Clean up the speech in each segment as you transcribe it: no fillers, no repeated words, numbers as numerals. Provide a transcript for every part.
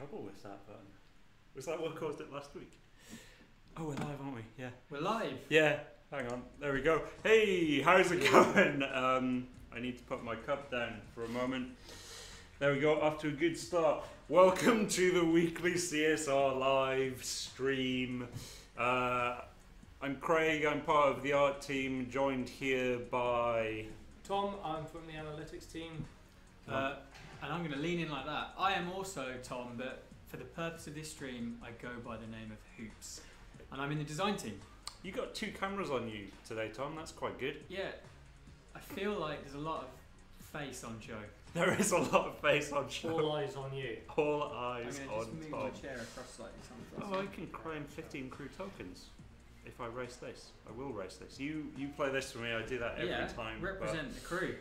trouble with that button. Was that what caused it last week? Oh, we're live, aren't we? Yeah. We're live. Yeah. Hang on. There we go. Hey, how's it going? I need to put my cup down for a moment. There we go. Off to a good start. Welcome to the weekly CSR live stream. I'm Craig. I'm part of the art team, joined here by Tom. I'm from the analytics team. And I'm going to lean in like that. I am also Tom, but for the purpose of this stream, I go by the name of Hoops. And I'm in the design team. You got two cameras on you today, Tom. That's quite good. Yeah. I feel like there's a lot of face on Joe. There is a lot of face on Joe. All eyes on you. All eyes I'm on going to just move Tom. my chair across slightly. Oh, I can claim 15 crew tokens if I race this. I will race this. You play this for me. I do that every time. Represent the crew.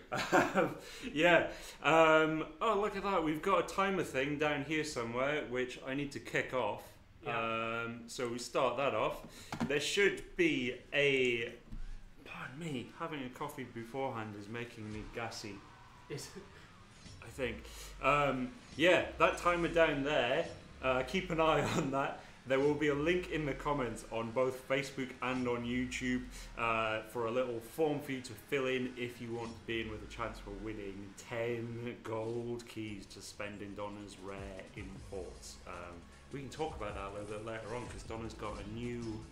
Yeah. Oh, look at that. We've got a timer thing down here somewhere, which I need to kick off. Yeah. So we start that off. There should be a... Pardon me. Having a coffee beforehand is making me gassy. I think. Yeah, that timer down there. Keep an eye on that. There will be a link in the comments on both Facebook and on YouTube for a little form for you to fill in if you want to be in with a chance for winning 10 gold keys to spend in Donna's rare imports. We can talk about that a little bit later on because Donna's got a new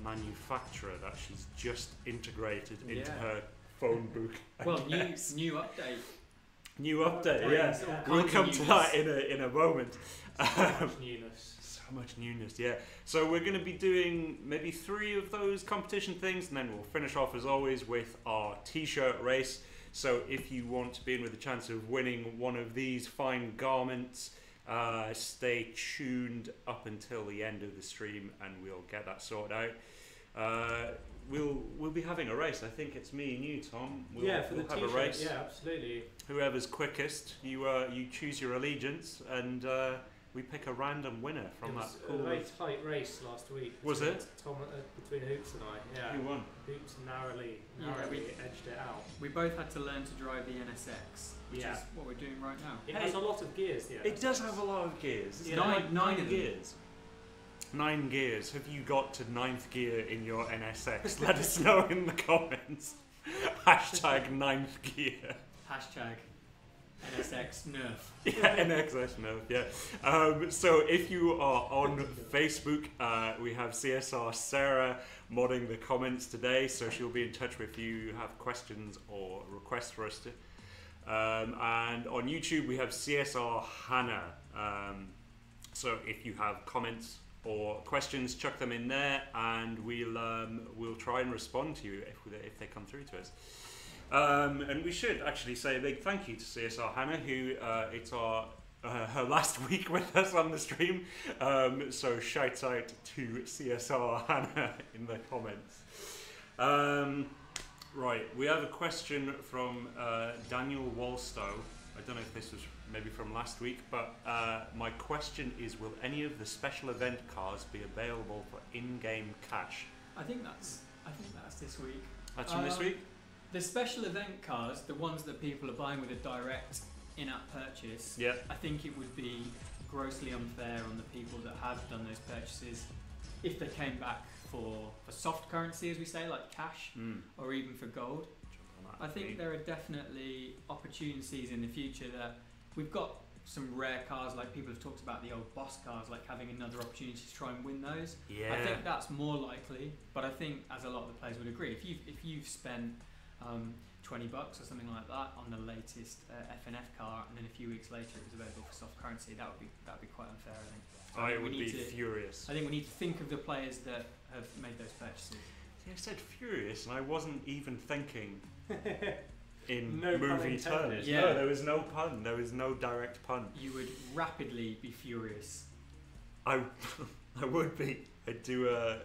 manufacturer that she's just integrated into her phone book. Well, new update. New update, yeah. We'll come to that in a moment. So much newness. So much newness, yeah. So we're going to be doing maybe 3 of those competition things, and then we'll finish off as always with our t-shirt race. So if you want to be in with a chance of winning one of these fine garments, stay tuned up until the end of the stream, and we'll get that sorted out. We'll be having a race. I think it's me and you, Tom. We'll for the have t-shirt. a race. Yeah, absolutely. Whoever's quickest, you choose your allegiance, and we pick a random winner from that. It was a very tight race last week. Was it? Tom, between Hoops and I. Yeah. Who won? Hoops narrowly edged it out. We both had to learn to drive the NSX, which is what we're doing right now. It has a lot of gears, yeah. It does have a lot of gears. Yeah. Nine gears. 9 gears. Have you got to 9th gear in your NSX? Let us know in the comments. Hashtag 9th gear. Hashtag NSX nerf. Yeah, NSX nerf, yeah. So if you are on Facebook, we have CSR Sarah modding the comments today, so she'll be in touch with you if you have questions or requests for us to. And on YouTube, we have CSR Hannah. So if you have comments or questions, chuck them in there, and we'll try and respond to you if they come through to us. And we should actually say a big thank you to CSR Hannah, who it's her last week with us on the stream. So shout out to CSR Hannah in the comments. Right, we have a question from Daniel Walstow. I don't know if this was maybe from last week, but my question is, will any of the special event cars be available for in-game cash? I think that's this week. That's from this week? The special event cars, the ones that people are buying with a direct in-app purchase, I think it would be grossly unfair on the people that have done those purchases if they came back for soft currency, as we say, like cash, or even for gold. I think there are definitely opportunities in the future that we've got some rare cars, like people have talked about the old boss cars, like having another opportunity to try and win those. Yeah. I think that's more likely, but I think, as a lot of the players would agree, if you've spent $20 or something like that on the latest FNF car, and then a few weeks later it was available for soft currency, that would be quite unfair, I think. I would be furious. I think we need to think of the players that have made those purchases. See, I said furious, and I wasn't even thinking in no movie terms. Yeah. No, there was no pun. There was no direct pun. You would rapidly be furious. I would be. I'd do a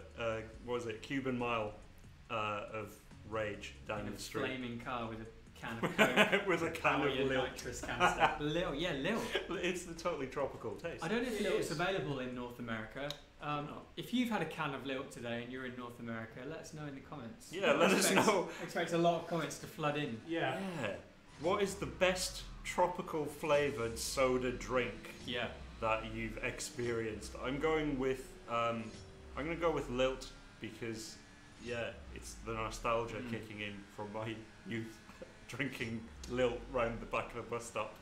Cuban mile of rage down in the street. A flaming car with a can of Coke. With a can of Lil. Nitrous canister. Lil, yeah, Lil. It's the totally tropical taste. I don't know if Lil's available in North America. If you've had a can of Lilt today and you're in North America, let us know in the comments. Yeah, let us know. I expect a lot of comments to flood in. Yeah. What is the best tropical flavoured soda drink? Yeah. that you've experienced. I'm going to go with Lilt because, yeah, it's the nostalgia kicking in from my youth, drinking Lilt round the back of the bus stop.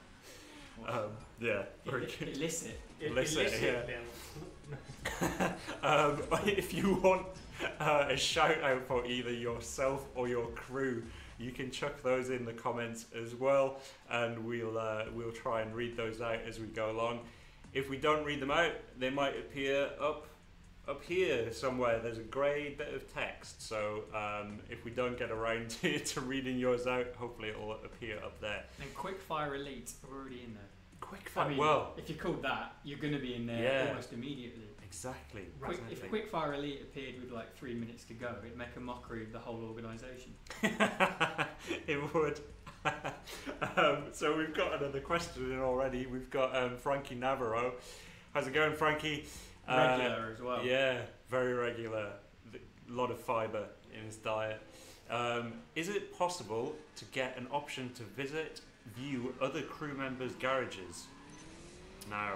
Yeah, very good. Illicit. Yeah. If you want a shout out for either yourself or your crew, you can chuck those in the comments as well, and we'll try and read those out as we go along. If we don't read them out, they might appear up here somewhere. There's a grey bit of text, so if we don't get around to reading yours out, hopefully it'll appear up there. And Quickfire Elite are already in there. Quickfire, I mean, well, if you called that, you're going to be in there almost immediately. Exactly. If Quickfire Elite appeared with like 3 minutes to go, it'd make a mockery of the whole organisation. It would. So we've got another question in already. We've got Frankie Navarro. How's it going, Frankie? Regular as well. Yeah, very regular. A lot of fibre in his diet. Is it possible to get an option to view other crew members' garages? Now,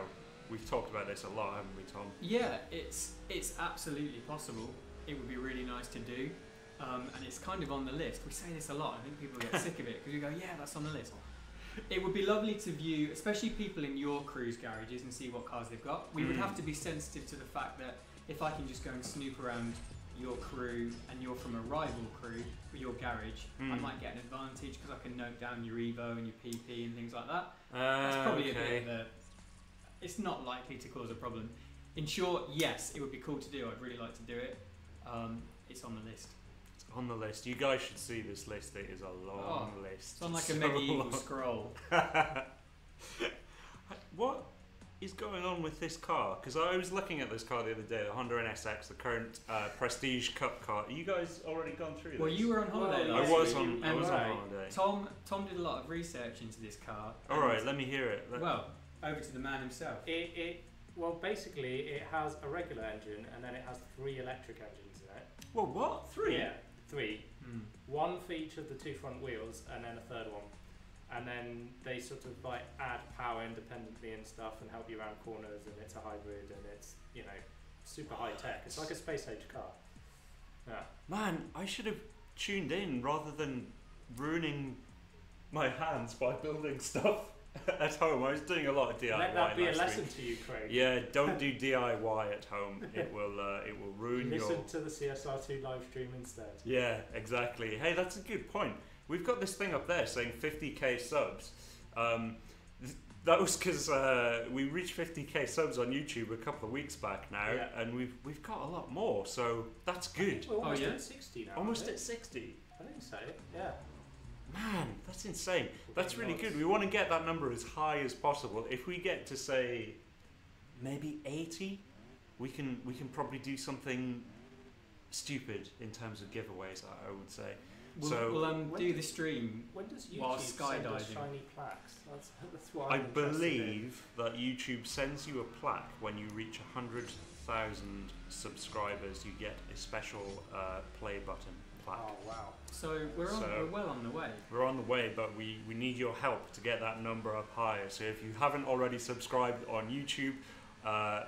we've talked about this a lot, haven't we, Tom? Yeah, it's absolutely possible. It would be really nice to do, and it's kind of on the list. We say this a lot. I think people get sick of it because we go, yeah, that's on the list. It would be lovely to view, especially people in your crew's garages, and see what cars they've got. We would have to be sensitive to the fact that if I can just go and snoop around your crew and you're from a rival crew with your garage, I might get an advantage because I can note down your Evo and your PP and things like that. That's probably a bit of a... It's not likely to cause a problem. In short, yes, it would be cool to do. I'd really like to do it. It's on the list. It's on the list. You guys should see this list. It is a long list. It's on like a medieval scroll. What is going on with this car? Because I was looking at this car the other day, the Honda NSX, the current Prestige Cup car. You guys already gone through this? Well, you were on holiday I last was week. on holiday. Tom did a lot of research into this car. Alright, let me hear it. Well, over to the man himself. Well, basically, it has a regular engine and then it has 3 electric engines in it. Well, what? 3? Yeah, 3. One for each of the 2 front wheels and then a third one. And then they sort of like add power independently and stuff and help you around corners, and it's a hybrid and it's, you know, super high tech. It's like a space age car. Yeah. Man, I should have tuned in rather than ruining my hands by building stuff at home. I was doing a lot of DIY. Let that be a last lesson week. to you, Craig. Yeah, don't do DIY at home. It will ruin your... Listen to the CSR2 live stream instead. Yeah, exactly. Hey, that's a good point. We've got this thing up there saying 50k subs. That was because we reached 50k subs on YouTube a couple of weeks back now, and we've got a lot more, so that's good. We're almost at 60 now. Almost at 60. I think so. Yeah. Man, that's insane. That's really good. We want to get that number as high as possible. If we get to say maybe 80, we can probably do something stupid in terms of giveaways, I would say. We'll do the stream when does YouTube while send us skydiving. shiny plaques? That's what I I'm interested believe that YouTube sends you a plaque when you reach 100,000 subscribers. You get a special play button plaque. Oh wow! So we're well on the way. We're on the way, but we need your help to get that number up higher. So if you haven't already subscribed on YouTube,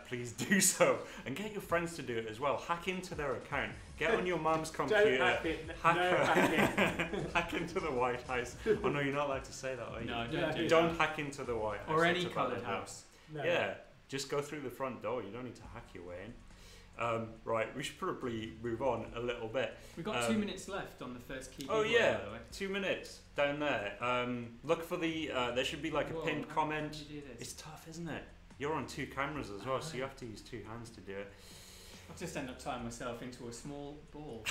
please do so, and get your friends to do it as well. Hack into their account. Get on your mum's computer. Hack into the White House. Oh no, you're not allowed to say that, are you? No, don't hack into the White House. Or any coloured house. No. Yeah, just go through the front door. You don't need to hack your way in. Right, we should probably move on a little bit. We've got 2 minutes left on the first key. Oh giveaway, yeah, by the way. 2 minutes down there. Look for the. There should be like a pinned comment. How do you do this? It's tough, isn't it? You're on 2 cameras as well, so you have to use 2 hands to do it. I'll just end up tying myself into a small ball.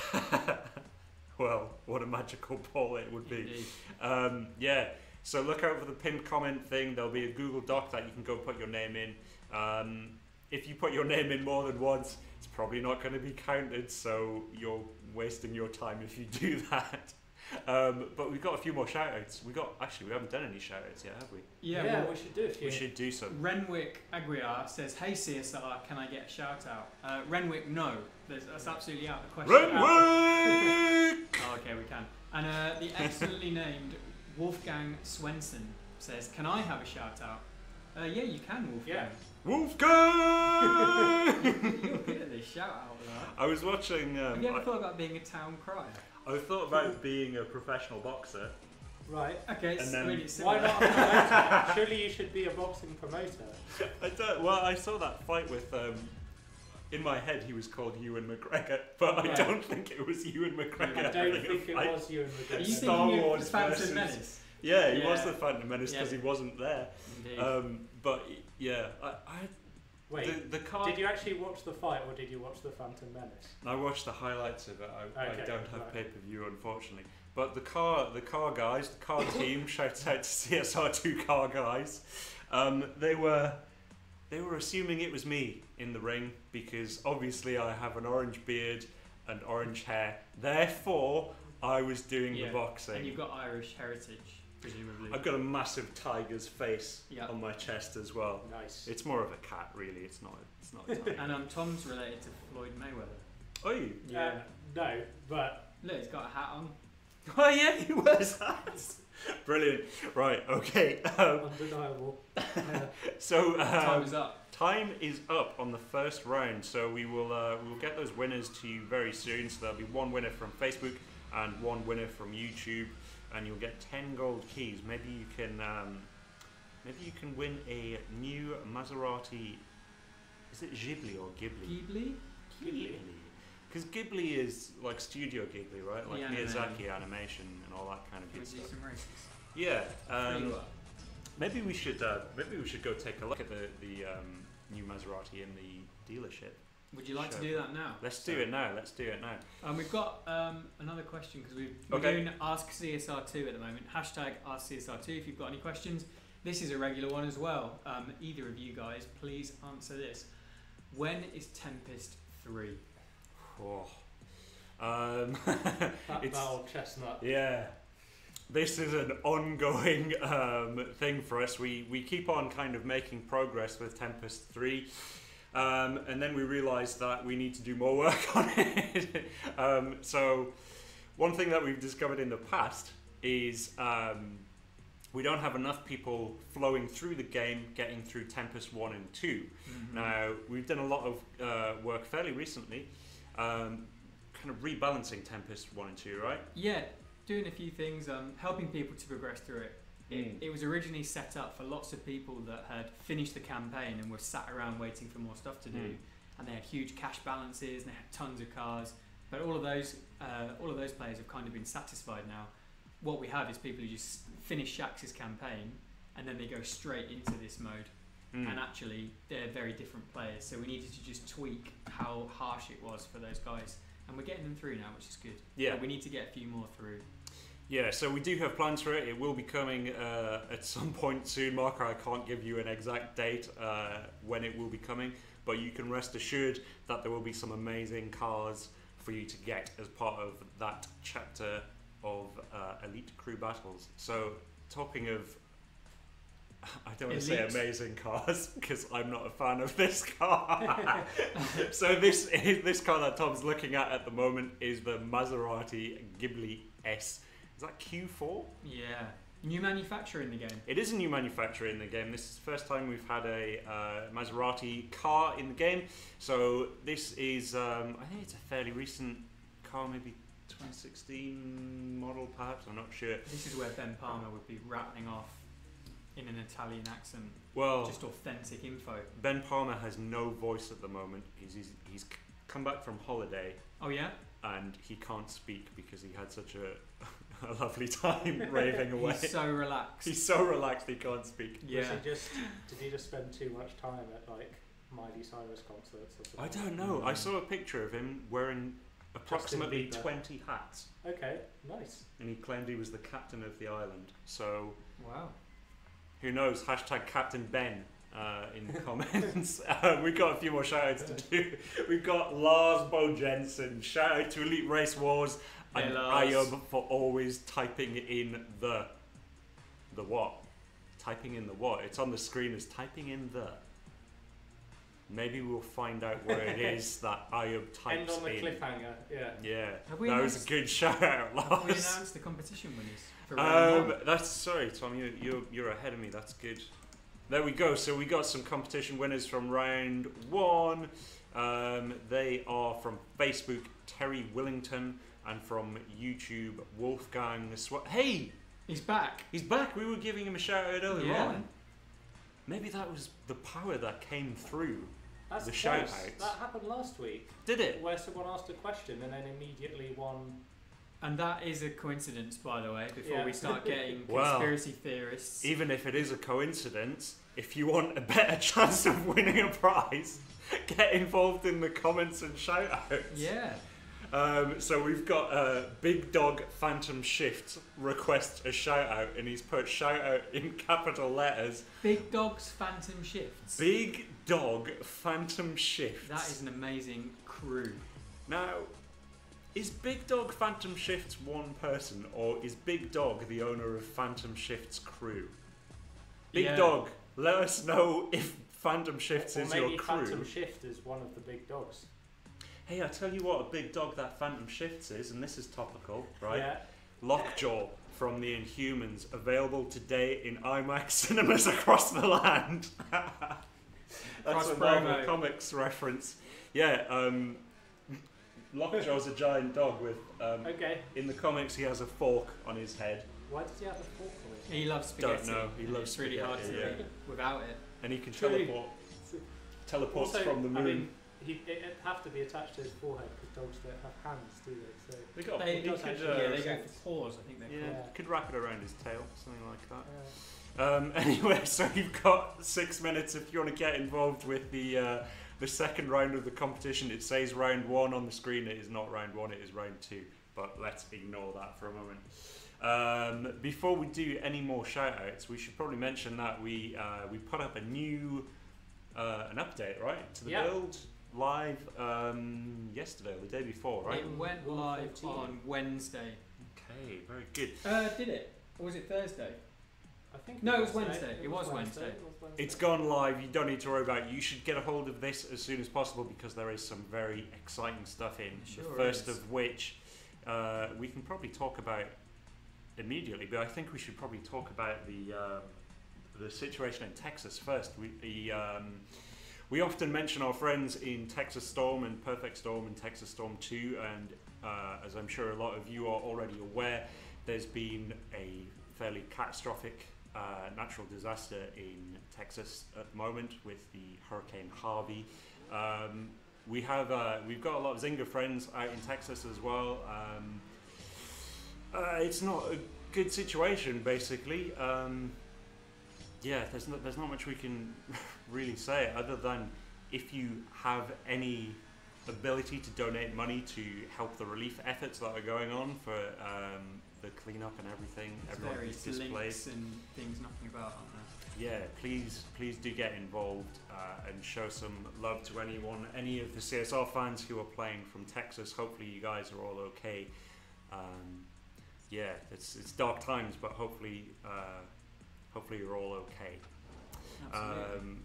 Well, what a magical ball it would be. Indeed. Yeah, so look out for the pinned comment thing. There'll be a Google Doc that you can go put your name in. If you put your name in more than once, it's probably not going to be counted, so you're wasting your time if you do that. But we've got a few more shout-outs. We haven't done any shout-outs yet, have we? Yeah, well, we should do a few. We should do some. Renwick Aguiar says, "Hey CSR, can I get a shout-out?" Renwick, no. That's absolutely out of the question. Renwick! Oh, okay, we can. And the excellently named Wolfgang Swenson says, "Can I have a shout-out?" Yeah, you can, Wolfgang. Yeah. Wolfgang! You're good at this. Shout out with that. I was watching. Have you ever thought about being a town crier? I thought about being a professional boxer. Right. Okay, And so then- I mean, it's Why similar. not a promoter? Surely you should be a boxing promoter. I saw that fight with. In my head, he was called Ewan McGregor, but I Yeah. don't think it was Ewan McGregor. I don't having a think it fight. was you and Are McGregor. you Star thinking Wars of the Phantom versus- Menace? Yeah, he was Yeah. the Phantom Menace because Yeah. he wasn't there. Indeed. But yeah, Wait, the car. did you actually watch the fight or did you watch the Phantom Menace? I watched the highlights of it. I Okay, don't have right. pay-per-view, unfortunately. But the car guys, the car team, shouts out to CSR2 car guys. They were assuming it was me in the ring because obviously I have an orange beard and orange hair. Therefore, I was doing the boxing. And you've got Irish heritage, presumably. I've got a massive tiger's face Yeah. on my chest as well. Nice. It's more of a cat, really. It's not a tiger. And Tom's related to Floyd Mayweather. Oh, you? No, but Look, he's got a hat on. Oh, yeah, he wears hats. Brilliant. Right, okay. undeniable. So Time is up. time is up on the first round, so we'll get those winners to you very soon. So there'll be one winner from Facebook and one winner from YouTube, and you'll get 10 gold keys. Maybe you can win a new Maserati. Is it Ghibli or Ghibli? Ghibli? Because Ghibli is like Studio Ghibli, right? Like Yeah, Miyazaki animation and all that kind of Can we good do stuff. some races? Yeah. Free you up. Maybe we should go take a look at the new Maserati in the dealership. Would you like to Sure. do that now? Let's do it now. We've got another question because we're Okay. doing Ask CSR2 at the moment. Hashtag Ask CSR2 if you've got any questions. This is a regular one as well. Either of you guys, please answer this. When is Tempest 3? Oh. That old chestnut. Yeah. This is an ongoing thing for us. We keep on kind of making progress with Tempest 3. And then we realised that we need to do more work on it. So one thing that we've discovered in the past is we don't have enough people flowing through the game, getting through Tempest 1 and 2. Mm-hmm. Now, we've done a lot of work fairly recently, kind of rebalancing Tempest 1 and 2, right? Yeah, doing a few things, helping people to progress through it. It was originally set up for lots of people that had finished the campaign and were sat around waiting for more stuff to do, and they had huge cash balances and they had tons of cars. But all of those players have kind of been satisfied now. What we have is people who just finish Shax's campaign and then they go straight into this mode. And actually, they're very different players. So we needed to just tweak how harsh it was for those guys, and we're getting them through now, which is good. Yeah. But we need to get a few more through. Yeah, so we do have plans for it. It will be coming at some point soon, Mark. I can't give you an exact date when it will be coming, but you can rest assured that there will be some amazing cars for you to get as part of that chapter of Elite Crew Battles. So, talking of, I don't want to say Elite. amazing cars because I'm not a fan of this car. So this car that Tom's looking at the moment is the Maserati Ghibli S. Is that Q4? Yeah. New manufacturer in the game. It is a new manufacturer in the game. This is the first time we've had a Maserati car in the game. So this is, I think it's a fairly recent car, maybe 2016 model perhaps, I'm not sure. This is where Ben Palmer would be rattling off in an Italian accent. Well, Just authentic info. Ben Palmer has no voice at the moment. He's come back from holiday Oh yeah? and he can't speak because he had such a lovely time raving away. He's so relaxed. He's so relaxed he can't speak. Yeah. Did he just spend too much time at like Miley Cyrus concerts or something? I don't know. I saw a picture of him wearing approximately Bieber. 20 hats. Okay, nice. And he claimed he was the captain of the island. So, Wow. who knows? Hashtag Captain Ben in the comments. We've got a few more shout outs to do. We've got Lars Bo Jensen. Shout out to Elite Race Wars Hey, and Lars. Ayub for always typing in the what? Typing in the what? It's on the screen as typing in the. Maybe we'll find out where it is that Ayub types End on the in. cliffhanger, yeah. Yeah, Have we that was a announced- good shout out, Have we Lars. announced the competition winners for round one? That's sorry, Tom. You're ahead of me. That's good. there we go. So we got some competition winners from round 1. They are from Facebook, Terry Willington, and from YouTube, Wolfgang. Hey! He's back. He's back. We were giving him a shout out earlier Yeah. on. Maybe that was the power that came through. That's The close. shout-outs. That happened last week, Did it? where someone asked a question and then immediately won. And that is a coincidence, by the way, before Yeah. we start getting Well, conspiracy theorists. Even if it is a coincidence, if you want a better chance of winning a prize, get involved in the comments and shout outs. Yeah. So we've got Big Dog Phantom Shift request a shout out, and he's put shout out in capital letters. Big Dog's Phantom Shifts. Big Dog Phantom Shift. That is an amazing crew. Now, is Big Dog Phantom Shifts one person, or is Big Dog the owner of Phantom Shifts crew? Big Yeah. Dog, let us know if Phantom Shifts Or is maybe your crew. Phantom Shift is one of the big dogs. Hey, I tell you what, a big dog that Phantom Shifts is, and this is topical, right? Yeah. Lockjaw from the Inhumans, available today in IMAX cinemas across the land. That's a Marvel Cross-promo. Comics reference. Yeah, Lockjaw's a giant dog with, Okay. in the comics he has a fork on his head, Why does he have a fork on it? He loves spaghetti. Don't know, he and loves it's really hard to spaghetti, eat without it. and he can True. teleports Also, from the moon. I mean, it'd have to be attached to his forehead because dogs don't have hands, do they? So they got, They, he does could, actually, yeah, they makes go sense. for paws, I think they're yeah, called. could wrap it around his tail, something like that. yeah. Anyway, so you've got 6 minutes if you want to get involved with the second round of the competition. It says round 1 on the screen. It is not round 1, it is round 2. But let's ignore that for a moment. Before we do any more shout-outs, we should probably mention that we put up a new an update, right, to the Yeah. build live yesterday or the day before, right? It went live 1:14. on Wednesday. Okay, very good. Did it? Or was it Thursday? I think No, it was Wednesday. It was Wednesday. It's gone live. You don't need to worry about it. You should get a hold of this as soon as possible because there is some very exciting stuff in. Sure The first is. of which we can probably talk about immediately, but I think we should probably talk about the situation in Texas first. We often mention our friends in Texas Storm and Perfect Storm and Texas Storm 2, and as I'm sure a lot of you are already aware, there's been a fairly catastrophic natural disaster in Texas at the moment with the Hurricane Harvey. We've got a lot of Zynga friends out in Texas as well. It's not a good situation, basically. Yeah, there's not much we can really say other than if you have any ability to donate money to help the relief efforts that are going on for the cleanup and everything, There's everyone who's various displaced. links and things knocking about, aren't there? Yeah, please do get involved and show some love to any of the CSR fans who are playing from Texas. Hopefully you guys are all okay. Yeah, it's dark times, but hopefully you're all okay. Absolutely.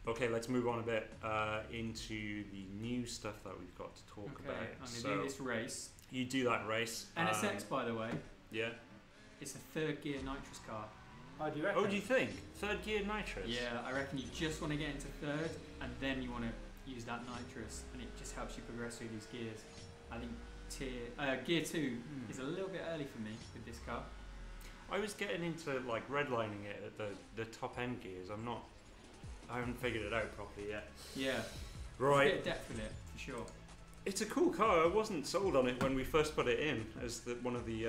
Okay, let's move on a bit into the new stuff that we've got to talk about. I'm going to do this race. You do that race. NSX, by the way, Yeah. it's a third gear nitrous car. Oh, do you reckon? Oh, do you think? Third gear nitrous? Yeah, I reckon you just want to get into third, and then you want to use that nitrous, and it just helps you progress through these gears. I think gear 2 is a little bit early for me with this car. I was getting into like redlining it at the top end gears. I haven't figured it out properly yet. Yeah, Right. a bit of depth with it, for sure. It's a cool car. I wasn't sold on it when we first put it in as one of the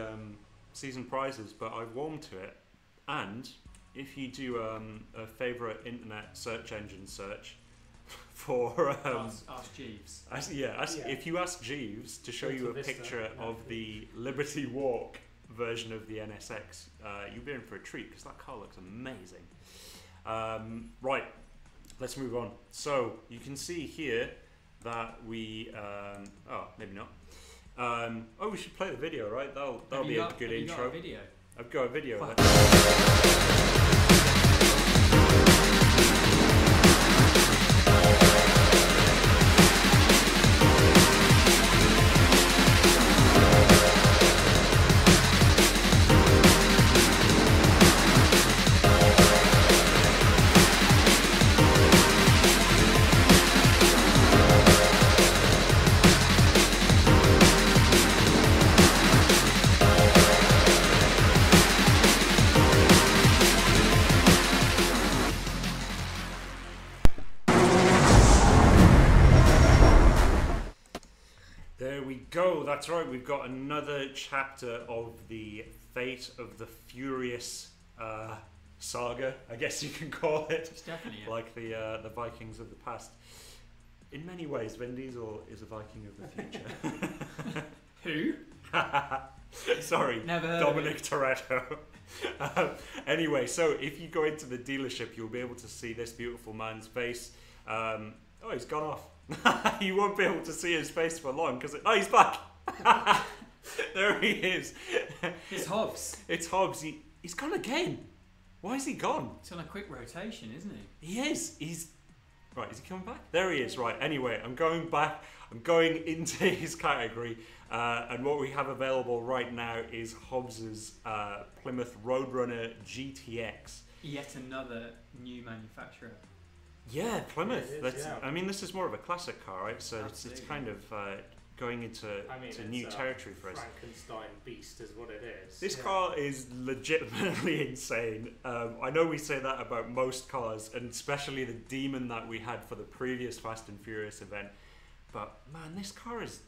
season prizes, but I've warmed to it. And if you do a favourite internet search engine search for Ask Jeeves. if you ask Jeeves to show you a Vista, picture yeah. of the Liberty Walk version of the NSX, you'll be in for a treat because that car looks amazing. Right, let's move on. So you can see here that we maybe not. We should play the video, right? That'll be a good intro. Got a video? I've got a video. Wow. That's right. We've got another chapter of the Fate of the Furious saga, I guess you can call it. It's definitely like the Vikings of the past. In many ways, Vin Diesel is a Viking of the future. Who? Sorry, Never heard Dominic Toretto. Anyway, so if you go into the dealership, you'll be able to see this beautiful man's face. Oh, he's gone off. You won't be able to see his face for long because he's back. There he is. It's Hobbs. It's Hobbs. He's gone again. Why is he gone? It's on a quick rotation, isn't he? He is. Right, is he coming back? There he is. Right, anyway, I'm going back. I'm going into his category. And what we have available right now is Hobbs's Plymouth Road Runner GTX. Yet another new manufacturer. Yeah, Plymouth. Yeah, it is, I mean, this is more of a classic car, right? So it's kind of going into new territory for us. Frankenstein beast is what it is. This car is legitimately insane. I know we say that about most cars, and especially the Demon that we had for the previous Fast and Furious event. But man, this car is...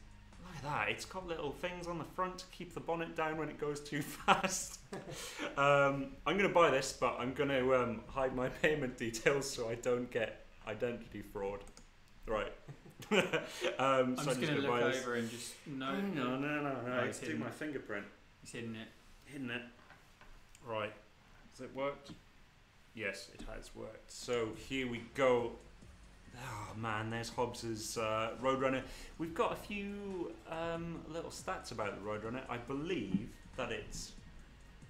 Look at that, it's got little things on the front to keep the bonnet down when it goes too fast. I'm going to buy this, but I'm going to hide my payment details so I don't get identity fraud. Right. I'm just going to look over and just... No, it's doing my fingerprint. He's hidden it. Hidden it. Right. Has it worked? Yes, it has worked. So here we go. Oh man, there's Hobbs's Roadrunner. We've got a few little stats about the Roadrunner. I believe that is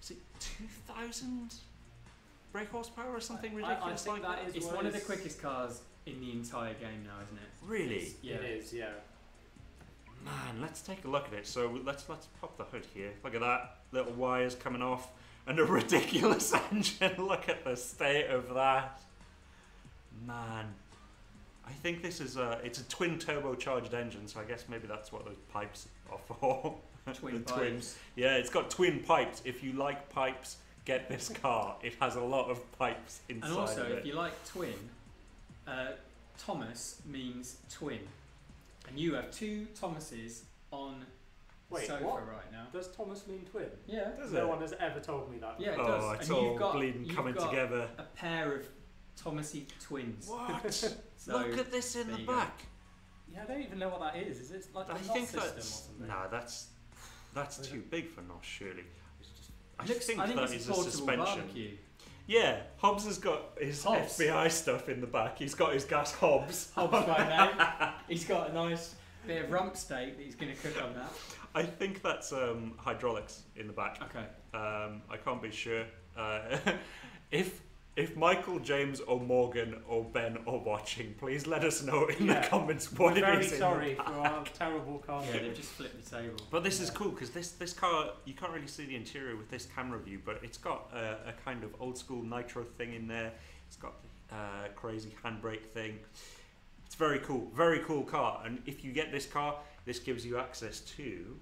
it 2,000 brake horsepower or something ridiculous I think like that? It's one of the quickest cars in the entire game now, isn't it? Really? Yeah. It is, yeah. Man, let's take a look at it. So let's pop the hood here. Look at that, little wires coming off, and a ridiculous engine. Look at the state of that. Man. I think this is it's a twin turbocharged engine, so I guess maybe that's what those pipes are for. Twin pipes. Twins. Yeah, it's got twin pipes. If you like pipes, get this car. It has a lot of pipes inside And also, of it. if you like twin, Thomas means twin. And you have two Thomases on the sofa what? right now. Does Thomas mean twin? Yeah. No one has ever told me that. Yeah, it Oh, does. it's And all bleeding coming together. A pair of Thomasy twins. What? So, Look at this in the there you go. back. Yeah, I don't even know what that is. Is it like I a think NOS system or that's something? nah. That's too big for NOS, surely. I I think that it's is a a portable suspension. barbecue. Yeah, Hobbs has got his Hobbs. FBI stuff in the back. He's got his gas Hobbs. Hobbs by name. He's got a nice bit of rump steak that he's going to cook on that. I think that's hydraulics in the back. Okay. I can't be sure. If Michael, James, or Morgan, or Ben are watching, please let us know in the comments what We're it very is. sorry for our terrible car. Yeah, they've just flipped the table. But this is cool because this car, you can't really see the interior with this camera view, but it's got a kind of old school nitro thing in there. It's got the crazy handbrake thing. It's very cool car. And if you get this car, this gives you access to...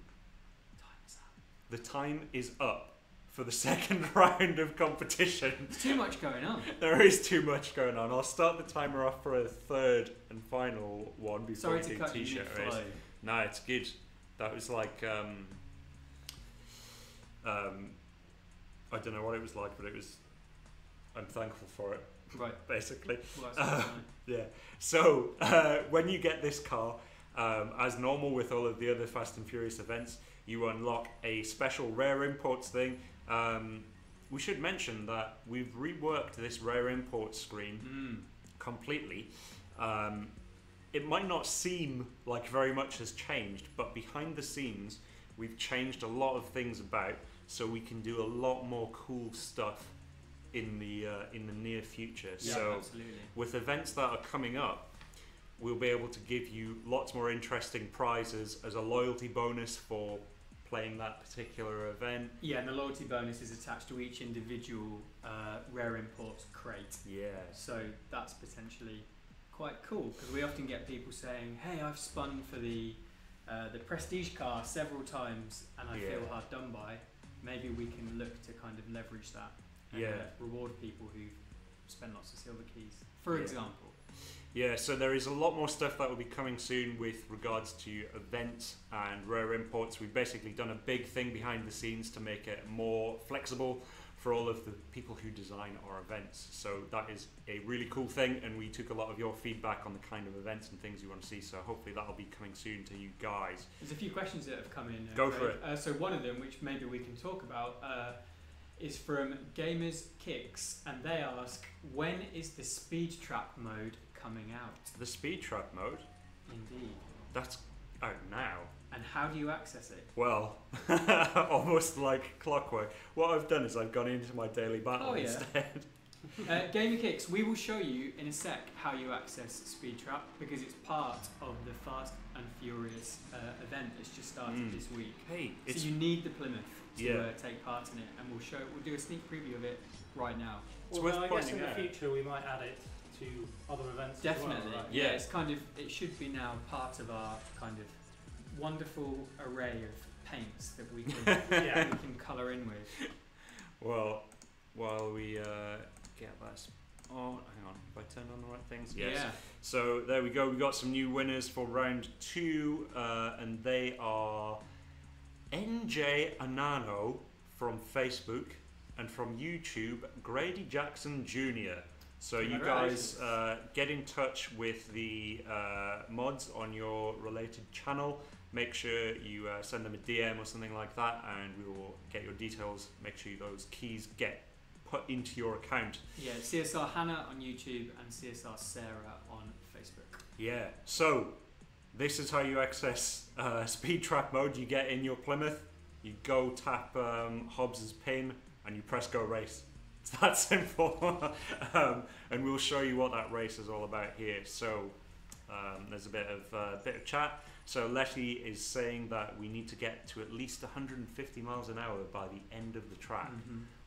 The time is up for the second round of competition. There's too much going on. There is too much going on. I'll start the timer off for a third and final one before Sorry we to do cut you t-shirt race. mid-flow. No, it's good. That was like I don't know what it was like, but I'm thankful for it. Right. Basically. Well, that's fine. Yeah. So when you get this car, as normal with all of the other Fast and Furious events, you unlock a special rare imports thing. We should mention that we've reworked this rare import screen completely. It might not seem like very much has changed, but behind the scenes, we've changed a lot of things about, so we can do a lot more cool stuff in the near future. Yeah, so absolutely. with events that are coming up, we'll be able to give you lots more interesting prizes as a loyalty bonus for playing that particular event. Yeah, and the loyalty bonus is attached to each individual rare imports crate. Yeah. So that's potentially quite cool, because we often get people saying, "Hey, I've spun for the prestige car several times, and I feel hard done by." Maybe we can look to kind of leverage that and reward people who've spent lots of silver keys, for example. Yeah, so there is a lot more stuff that will be coming soon with regards to events and rare imports. We've basically done a big thing behind the scenes to make it more flexible for all of the people who design our events. So that is a really cool thing, and we took a lot of your feedback on the kind of events and things you want to see, so hopefully that'll be coming soon to you guys. There's a few questions that have come in. Go for it. So one of them, which maybe we can talk about, is from Gamers Kicks, and they ask, when is the speed trap mode coming out? The speed trap mode? Indeed. That's out now. And how do you access it? Well, almost like clockwork. What I've done is I've gone into my daily battle instead. Gamer Kicks, we will show you in a sec how you access Speed Trap, because it's part of the Fast and Furious event that's just started this week. Hey, so you need the Plymouth to take part in it, and we'll do a sneak preview of it right now. Well, I guess in the future we might add it to other events. Definitely. As well, right? Yeah, it's kind of, it should be now part of our kind of wonderful array of paints that we can we can colour in with. Well, while we get that on, hang on, have I turned on the right things? Yes. Yeah. So there we go. We got some new winners for round 2, and they are NJ Anano from Facebook, and from YouTube, Grady Jackson Jr. So you guys get in touch with the mods on your related channel. Make sure you send them a DM or something like that, and we will get your details. Make sure those keys get put into your account. Yeah, CSR Hannah on YouTube and CSR Sarah on Facebook. Yeah, so this is how you access speed trap mode. You get in your Plymouth, you go tap Hobbs's pin, and you press go race. It's that simple. And we'll show you what that race is all about here. So there's a bit of chat. So Letty is saying that we need to get to at least 150 miles an hour by the end of the track.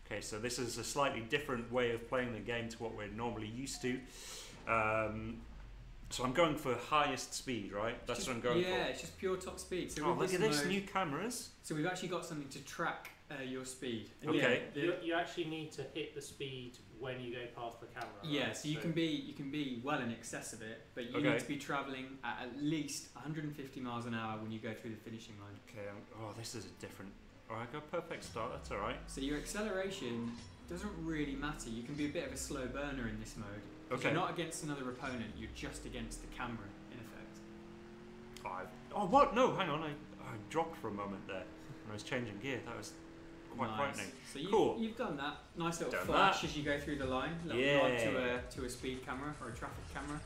Okay, so this is a slightly different way of playing the game to what we're normally used to. So I'm going for highest speed, right? That's what I'm going for. Yeah, it's just pure top speed. So look at this, new cameras. So we've actually got something to track your speed. Okay. You actually need to hit the speed when you go past the camera. Yeah, right? so you can be well in excess of it, but you need to be travelling at least 150 miles an hour when you go through the finishing line. Okay. This is a different. I got perfect start. That's all right. So your acceleration doesn't really matter. You can be a bit of a slow burner in this mode. Okay. You're not against another opponent. You're just against the camera, in effect. What? No, hang on. I dropped for a moment there when I was changing gear. That was quite frightening. So you've done that. Nice little flash as you go through the line. Little nod to a speed camera or a traffic camera.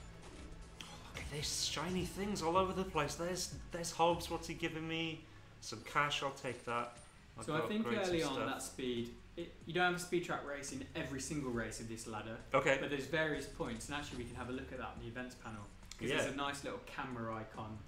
Look at this, shiny things all over the place. There's Hobbs. What's he giving me? Some cash. I'll take that. So I think early on that speed, you don't have a speed track race in every single race of this ladder. Okay. But there's various points, and actually we can have a look at that in the events panel. Because there's a nice little camera icon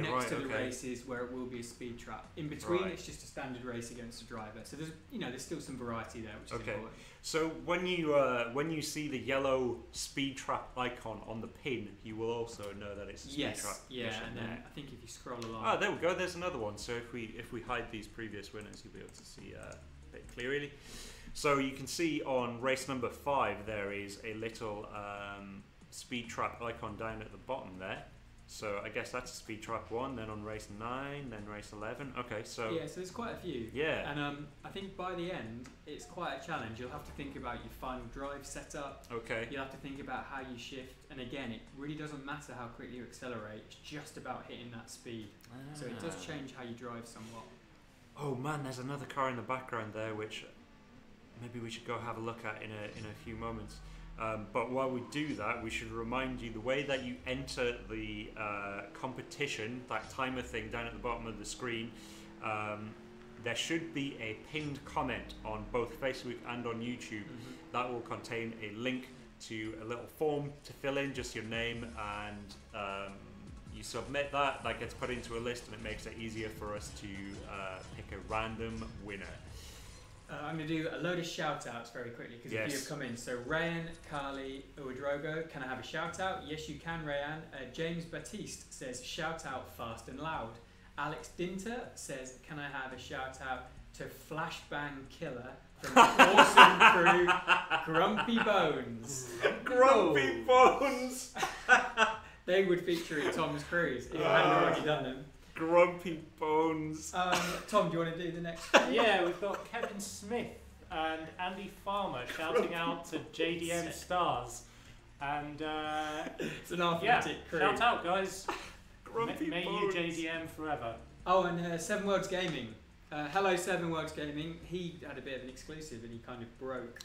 next to the races where it will be a speed trap. In between, it's just a standard race against a driver. So there's still some variety there, which is important. So when you see the yellow speed trap icon on the pin, you will also know that it's a speed trap. Yeah, and then I think if you scroll along. There we go. There's another one. So if we hide these previous winners, you'll be able to see a bit clearly. So you can see on race number 5 there is a little speed trap icon down at the bottom there. So I guess that's speed trap 1, then on race 9, then race 11. Okay, so so there's quite a few. Yeah. And I think by the end it's quite a challenge. You'll have to think about your final drive setup. Okay. You'll have to think about how you shift, and again, it really doesn't matter how quickly you accelerate. It's just about hitting that speed. So it does change how you drive somewhat. Oh man, there's another car in the background there, which maybe we should go have a look at in a few moments. But while we do that, we should remind you the way that you enter the competition, that timer thing down at the bottom of the screen. There should be a pinned comment on both Facebook and on YouTube that will contain a link to a little form to fill in, just your name, and you submit that. That gets put into a list, and it makes it easier for us to pick a random winner. I'm going to do a load of shout-outs very quickly because a few have come in. So Rayan, Carly, Uwadrogo, can I have a shout-out? Yes, you can, Rayan. James Batiste says, shout-out fast and loud. Alex Dinter says, can I have a shout-out to Flashbang Killer from Awesome Crew, Grumpy Bones. Grumpy Bones! They would feature in Tom's Cruise if you hadn't already done them. Grumpy Bones. Tom, do you want to do the next one? Yeah, we've got Kevin Smith and Andy Farmer shouting out to JDM stars. And it's an authentic crew. Shout out, guys. Grumpy May Bones. you JDM forever. Oh, and Seven Worlds Gaming. Hello, Seven Worlds Gaming. He had a bit of an exclusive and he kind of broke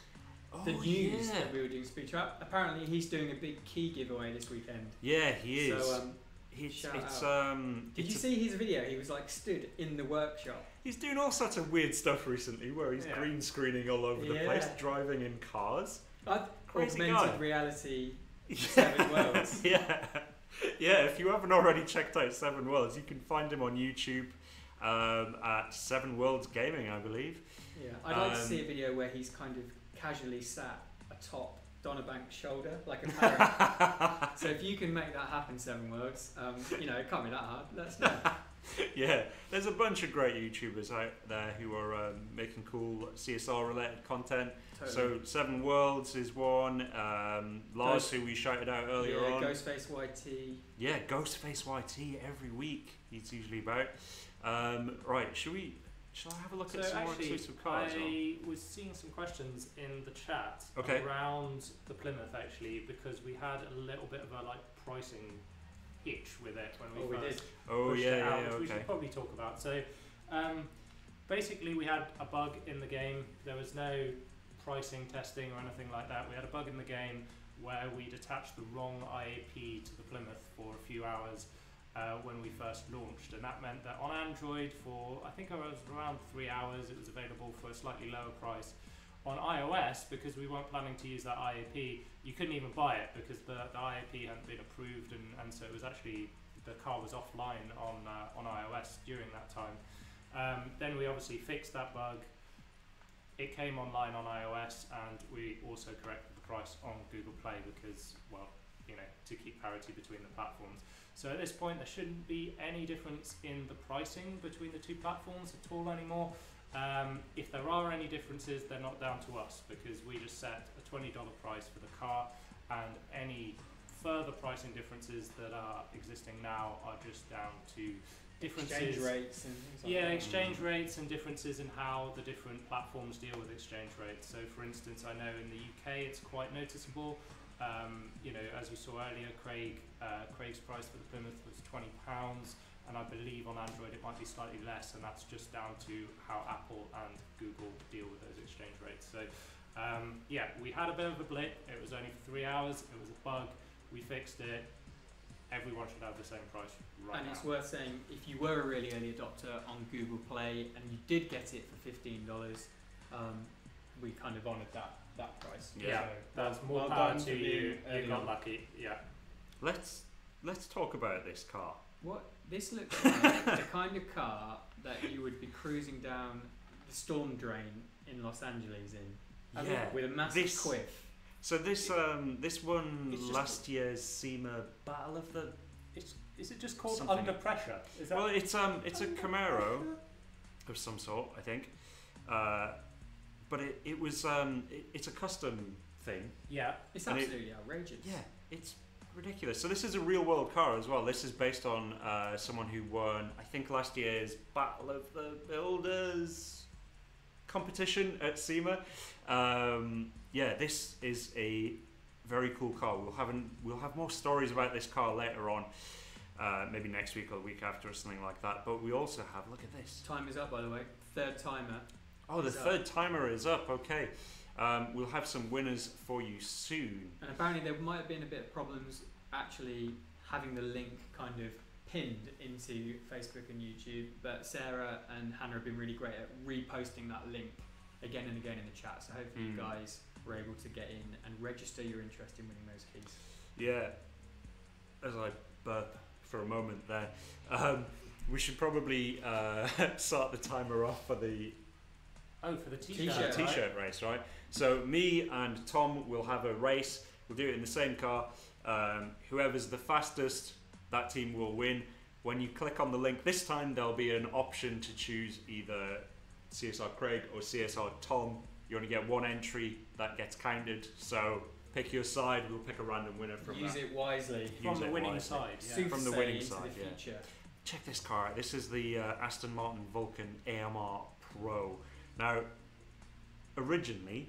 the news that we were doing speech up. Apparently, he's doing a big key giveaway this weekend. Yeah, he is. So, Did you see his video? He was like stood in the workshop. He's doing all sorts of weird stuff recently, where he's green screening all over the place, driving in cars. Crazy augmented reality. Yeah. Seven Worlds. Yeah. If you haven't already checked out Seven Worlds, you can find him on YouTube at Seven Worlds Gaming, I believe. Yeah, I'd like to see a video where he's kind of casually sat atop Donnerbank's shoulder like a parrot. So if you can make that happen, Seven Worlds, it can't be that hard. Let us know. Yeah, there's a bunch of great YouTubers out there who are making cool CSR related content. Totally. So Seven Worlds is one. Lars, who we shouted out earlier on. Ghostface YT. Yeah, Ghostface YT every week. He's usually about. Right, shall I have a look at some more exclusive cars? I was seeing some questions in the chat around the Plymouth actually, because we had a little bit of a pricing itch with it when we first pushed it out, which we should probably talk about. So basically we had a bug in the game. There was no pricing testing or anything like that. We had a bug in the game where we'd attached the wrong IAP to the Plymouth for a few hours when we first launched, and that meant that on Android for I think it was around 3 hours it was available for a slightly lower price. On iOS, because we weren't planning to use that IAP, you couldn't even buy it because the IAP hadn't been approved, and so it was actually, the car was offline on iOS during that time. Then we obviously fixed that bug. It came online on iOS, and we also corrected the price on Google Play because, to keep parity between the platforms. So at this point there shouldn't be any difference in the pricing between the two platforms at all anymore. If there are any differences, they're not down to us because we just set a $20 price for the car, and any further pricing differences that are existing now are just down to differences. Exchange rates and things like that. Exchange rates and differences in how the different platforms deal with exchange rates. So for instance, I know in the UK it's quite noticeable. As we saw earlier, Craig's price for the Plymouth was £20, and I believe on Android it might be slightly less, and that's just down to how Apple and Google deal with those exchange rates. So we had a bit of a blip. It was only for 3 hours. It was a bug. We fixed it. Everyone should have the same price right now. And it's worth saying, if you were a really early adopter on Google Play and you did get it for $15, we kind of honoured that price. Yeah, so that's more power to you. You got lucky. Yeah. Let's talk about this car. What this looks like the kind of car that you would be cruising down the storm drain in Los Angeles in. With a massive quiff. So this won last year's SEMA Battle of the. Is it just called Under Pressure? Is that it's a Camaro of some sort, I think. But it was it's a custom thing. Yeah, it's absolutely outrageous. Yeah, it's ridiculous. So this is a real world car as well. This is based on someone who won, I think, last year's Battle of the Builders competition at SEMA. This is a very cool car. We'll have more stories about this car later on, maybe next week or the week after or something like that. But we also have, look at this. Time is up, by the way. Third timer. Oh, the third timer is up. Okay. We'll have some winners for you soon. And apparently there might have been a bit of problems actually having the link kind of pinned into Facebook and YouTube, but Sarah and Hannah have been really great at reposting that link again and again in the chat, so hopefully you guys were able to get in and register your interest in winning those keys. Yeah, as I burp for a moment there, we should probably start the timer off for the t-shirt race, right? So me and Tom will have a race. We'll do it in the same car. Whoever's the fastest, that team will win. When you click on the link this time, there'll be an option to choose either CSR Craig or CSR Tom, you only get one entry that gets counted. So pick your side. We'll pick a random winner from Use that. it wisely. From the winning side. Yeah. From the winning side. The future. Check this car out. This is the Aston Martin Vulcan AMR Pro. Now, originally,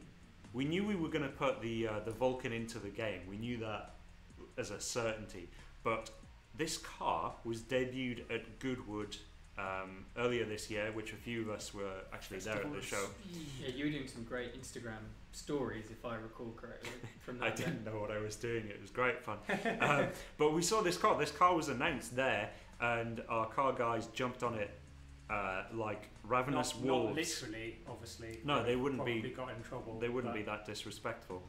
we knew we were going to put the Vulcan into the game. We knew that as a certainty. But this car was debuted at Goodwood earlier this year, which a few of us were actually there at the show. Yeah, you were doing some great Instagram stories, if I recall correctly. From that I didn't know what I was doing. It was great fun. But we saw this car. This car was announced there, and our car guys jumped on it like ravenous wolves. Not literally, obviously. No, they wouldn't be. Got in trouble. They wouldn't be that disrespectful.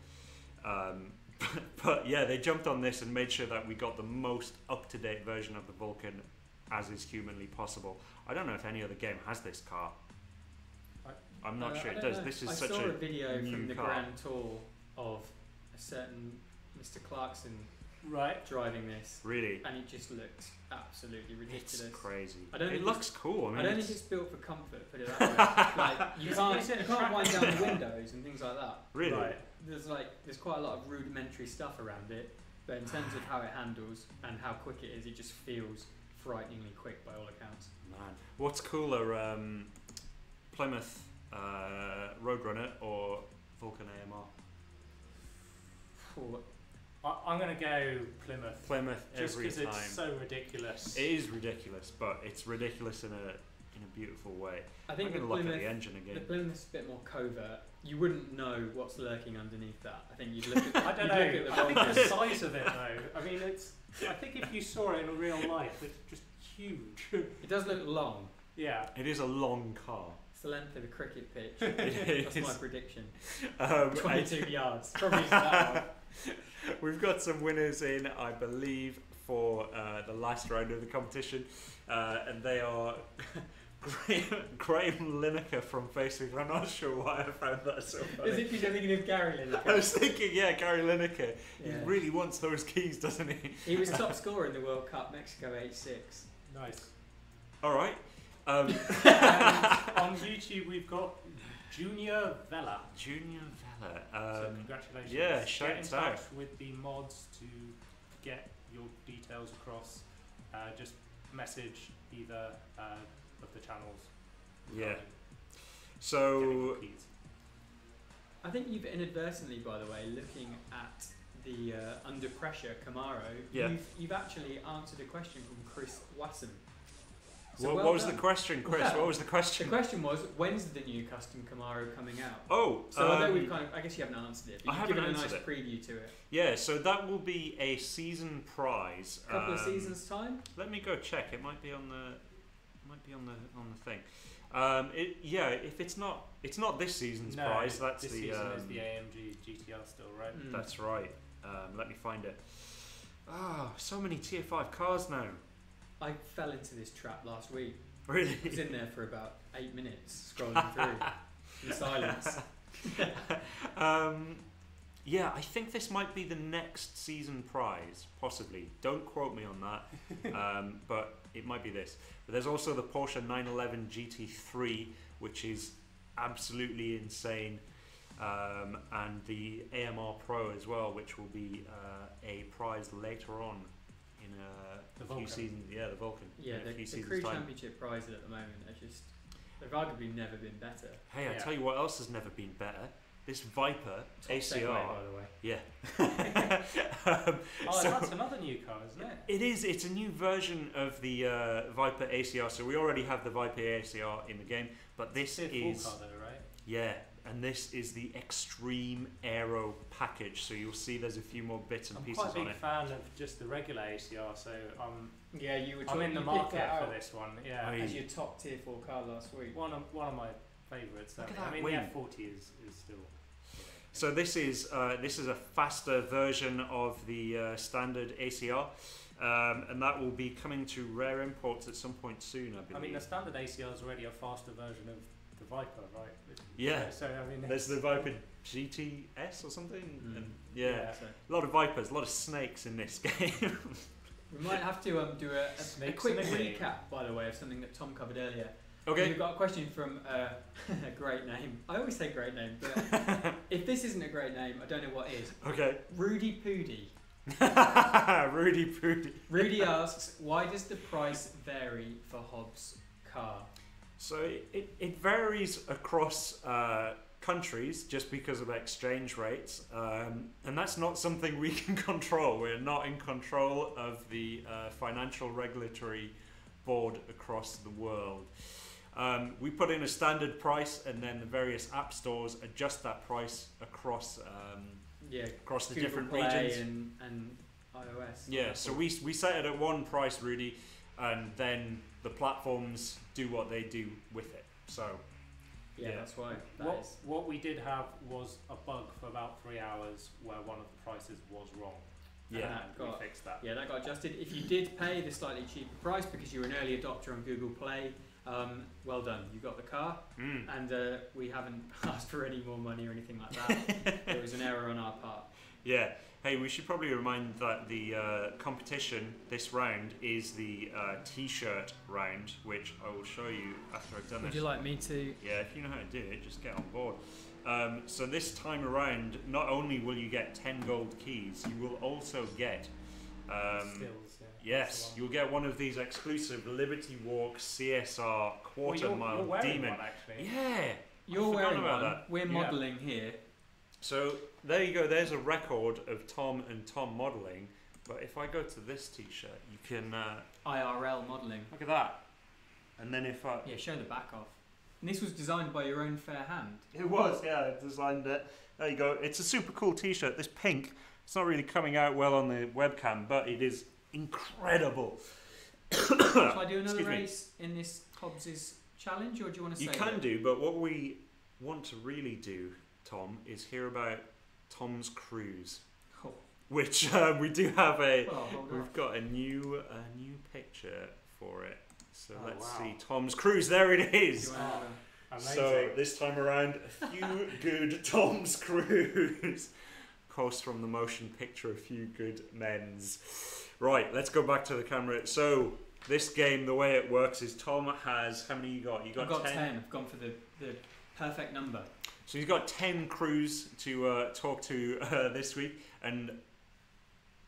But yeah, they jumped on this and made sure that we got the most up-to-date version of the Vulcan as is humanly possible. I don't know if any other game has this car. I'm not sure it does. This is such a I saw a video new from the car. Grand Tour of a certain Mr. Clarkson driving this. Really? And it just looks absolutely ridiculous. It's crazy. It looks cool. I don't think it's built for comfort, put it that way. Like, you can't wind down the windows and things like that. Really? Right. There's quite a lot of rudimentary stuff around it, but in terms of how it handles and how quick it is, it just feels frighteningly quick by all accounts. Man, what's cooler, Plymouth Road Runner or Vulcan AMR? I'm going to go Plymouth. Plymouth just every time. It's so ridiculous. It is ridiculous, but it's ridiculous in a beautiful way. I think I'm going to look at the engine again. The Plymouth's a bit more covert. You wouldn't know what's lurking underneath that. I think you'd look at. I don't know. I think the size of it, though. I mean, I think if you saw it in real life, it's just huge. It does look long. Yeah. It is a long car. It's the length of a cricket pitch. That's my prediction. 22 yards. Probably that one. We've got some winners in, I believe, for the last round of the competition, and they are Graham Lineker from Facebook. I'm not sure why I found that so funny. Is it because you're thinking of Gary Lineker? I was thinking, yeah, Gary Lineker. Yeah. He really wants those keys, doesn't he? He was top scorer in the World Cup, Mexico 86. Nice. All right. On YouTube, we've got Junior Vela. Junior Vela. So congratulations. Yeah, shouts out. Get in touch with the mods to get your details across. Just message either of the channels. Yeah. So I think you've inadvertently, by the way, looking at the under pressure Camaro, you've actually answered a question from Chris Wasson. So what was the question, Chris? Well, what was the question? The question was, when's the new custom Camaro coming out? Oh, so although we've I guess you haven't answered it. But you've given a nice preview to it. Yeah, so that will be a season prize. A couple of seasons time. Let me go check. It might be on the thing. If it's not this season's prize. That's this season is the AMG GTR still, right? That's right. Let me find it. So many Tier 5 cars now. I fell into this trap last week. Really? I was in there for about 8 minutes scrolling through in silence. Yeah, I think this might be the next season prize, possibly. Don't quote me on that, but it might be this. But there's also the Porsche 911 GT3, which is absolutely insane, and the AMR Pro as well, which will be a prize later on in a few seasons. Yeah, the Vulcan. Yeah, the Crew Championship prizes at the moment are just, they've arguably never been better. Hey, I tell you what else has never been better. This Viper ACR. Segue, by the way. Yeah. That's another new car, isn't it? It is. It's a new version of the Viper ACR. So we already have the Viper ACR in the game, but this is full car though, right? Yeah, and this is the Extreme Aero package. So you'll see there's a few more bits and pieces on it. I'm quite a big fan of just the regular ACR, so I'm in the market for this one. Yeah, as your top tier 4 car last week. One of my favourites. Look at that the wing. F40 is still. So this is a faster version of the standard ACR, and that will be coming to rare imports at some point soon, I believe. I mean, the standard ACR is already a faster version of the Viper, right? Yeah. So I mean, there's the Viper GTS or something. And So a lot of Vipers, a lot of snakes in this game. We might have to do a quick recap, by the way, of something that Tom covered earlier. Okay. We've got a question from a great name. I always say great name, but if this isn't a great name, I don't know what is. Okay. Rudy Poody. Rudy Poody. Rudy asks, why does the price vary for Hobbs' car? So it varies across countries just because of exchange rates, and that's not something we can control. We're not in control of the financial regulatory board across the world. We put in a standard price, and then the various app stores adjust that price across across the Google different Play regions and iOS. Yeah, so we set it at one price, Rudy, and then the platforms do what they do with it. So yeah, that's why. What we did have was a bug for about 3 hours where one of the prices was wrong. Yeah, we fixed that. Yeah, that got adjusted. If you did pay the slightly cheaper price because you were an early adopter on Google Play, well done. You got the car, and we haven't asked for any more money or anything like that. It was an error on our part. Yeah. Hey, we should probably remind that the competition this round is the T-shirt round, which I will show you after I've done this. Would you like me to? Yeah, if you know how to do it, just get on board. So this time around, not only will you get 10 gold keys, you will also get skills. Yes, you'll get one of these exclusive Liberty Walk CSR quarter mile you're demon. one, actually. Yeah, you're wearing one. We're modelling here. So there you go. There's a record of Tom and Tom modelling. But if I go to this T-shirt, you can IRL modelling. Look at that. And then if I show the back off. And this was designed by your own fair hand. It was, yeah. I designed it. There you go. It's a super cool T-shirt. This pink. It's not really coming out well on the webcam, but it is incredible. Shall I do another race in this Hobbs' challenge, or do you want to say You can do, but what we want to really do, Tom, is hear about Tom's cruise. Oh. Which we do have we've got a new picture for it. So let's see Tom's cruise. There it is. So this time around, a few good Tom's cruise. Post from the motion picture, A Few Good Men's. Right, let's go back to the camera. So this game, the way it works is Tom has, how many you got? I've got 10. I've gone for the perfect number. So he's got 10 crews to talk to this week, and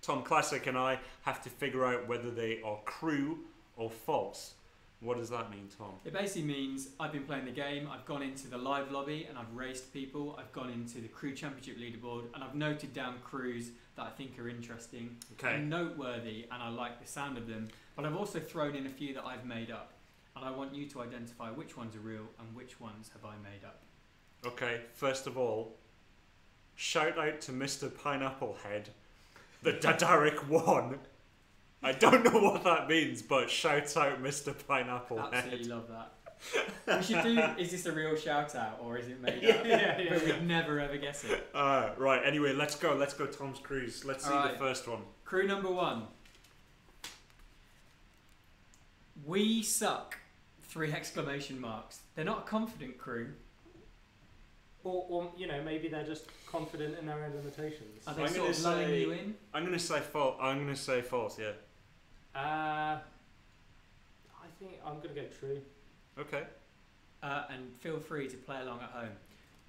Tom Classic and I have to figure out whether they are crew or false. What does that mean, Tom? It basically means I've been playing the game, I've gone into the live lobby and I've raced people, I've gone into the crew championship leaderboard and I've noted down crews that I think are interesting and noteworthy, and I like the sound of them, but I've also thrown in a few that I've made up, and I want you to identify which ones are real and which ones have I made up. Okay, first of all, shout out to Mr. Pineapple Head, the Dadaric One. I don't know what that means, but shouts out Mr. Pineapple Head. Absolutely love that. We should do, is this a real shout out or is it made up? But we'd never ever guess it. Right, anyway, let's go Tom's cruise. Let's see the first one. Crew number 1. We suck! 3 exclamation marks. They're not a confident crew. Or maybe they're just confident in their own limitations. Are they sort of lulling you in? I'm going to say false, yeah. I think I'm going to go true. Okay. And feel free to play along at home.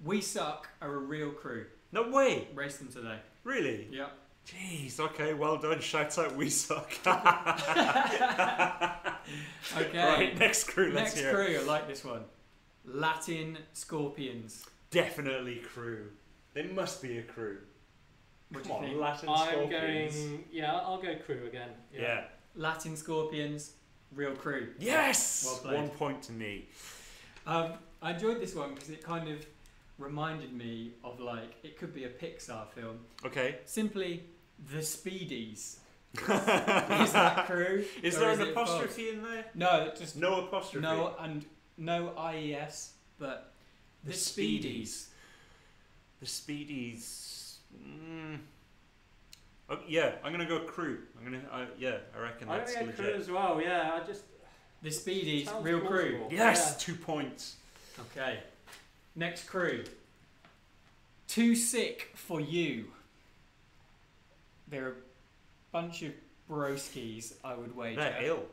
We Suck are a real crew. No way! Race them today. Really? Yep. Jeez, okay, well done. Shouts out We Suck. Okay. Right, next crew, let's hear it. Next crew, I like this one. Latin Scorpions. Definitely crew. They must be a crew. What do you think? Latin I'm Scorpions. I'll go crew again. Yeah. Latin Scorpions, real crew. Yes! Well played. 1 point to me. I enjoyed this one because it kind of reminded me of, like, it could be a Pixar film. Okay. Simply, The Speedies. Is that crew? Is there an apostrophe in there? No, just no apostrophe. No, and no IES, but the Speedies. The Speedies. Oh, yeah, I'm gonna go crew. I reckon that's legit. Crew as well. Yeah, the Speedies, real crew. Yes, 2 points. Okay. Next crew. Too Sick for You. They're a bunch of broskies, I would wager. They're ill.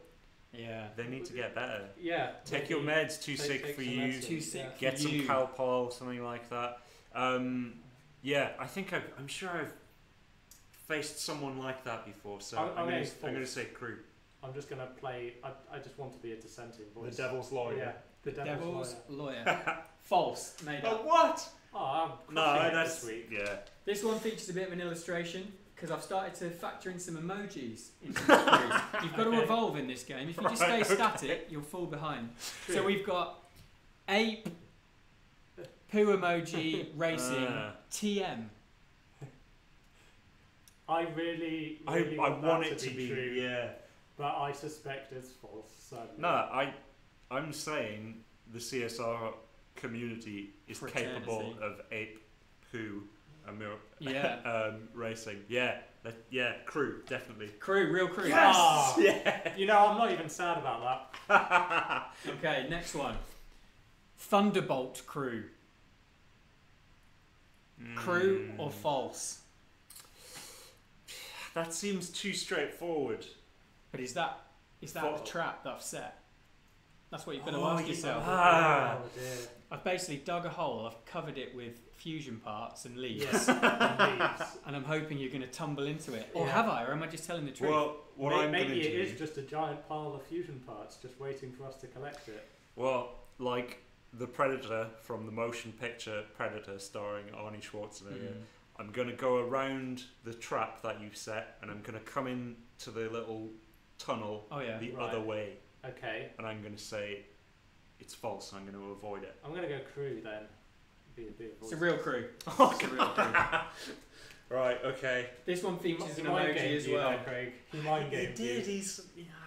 Yeah. They need to get better. Yeah. Take your meds. Too sick for you. Too sick for Get some you. Calpol, something like that. Yeah, I think I'm sure I've faced someone like that before. So I'm going to say crew. I'm just going to play. I just want to be a dissenting voice. The Devil's Lawyer. Yeah. The Devil's Lawyer. False. Made up. Oh, what? Oh, no, that's sweet. Yeah. This one features a bit of an illustration because I've started to factor in some emojis into the quiz. You've got to evolve in this game. If you just stay static, you'll fall behind. True. So we've got ape, poo emoji, racing, TM. I really I want it to be true. Yeah. But I suspect it's false. Sadly. No, I'm saying the CSR community is capable of ape, poo, racing. Yeah, crew, definitely. Crew, real crew. Yes! Ah, Yeah. You know, I'm not even sad about that. Okay, next one. Thunderbolt crew. Crew or false? That seems too straightforward. But is that the trap that I've set? That's what you've got to ask yourself. Oh dear. I've basically dug a hole, I've covered it with fusion parts and leaves. Yes, and leaves. And I'm hoping you're going to tumble into it. Yeah. Or have I? Or am I just telling the truth? Well, what I'm going to do... Maybe it is just a giant pile of fusion parts just waiting for us to collect it. Well, like the Predator from the motion picture Predator starring Arnie Schwarzenegger, I'm going to go around the trap that you've set and I'm going to come in to the little tunnel the other way. Okay. And I'm going to say it's false. I'm going to avoid it. I'm going to go crew then. It's a real crew. It's a real crew. Right, okay. This one features an mind emoji as you well. There, Craig. He mind gamed He did. you.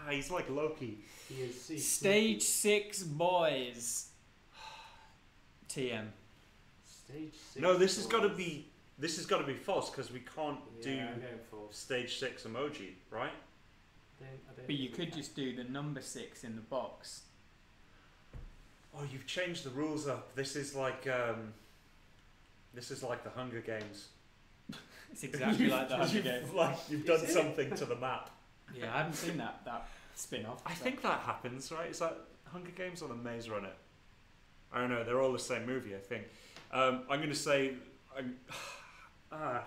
He's like Loki. He is Stage 6 boys. TM. Stage 6. No, this has got to be false because we can't do I'm going false. stage 6 emoji, right? But you could just do the number 6 in the box. Oh, you've changed the rules up. This is like the Hunger Games. It's exactly like the Hunger Games. You've done something to the map. Yeah, I haven't seen that spin-off. I think that happens, right? Is that Hunger Games or the Maze Runner? I don't know. They're all the same movie, I think. I'm going to say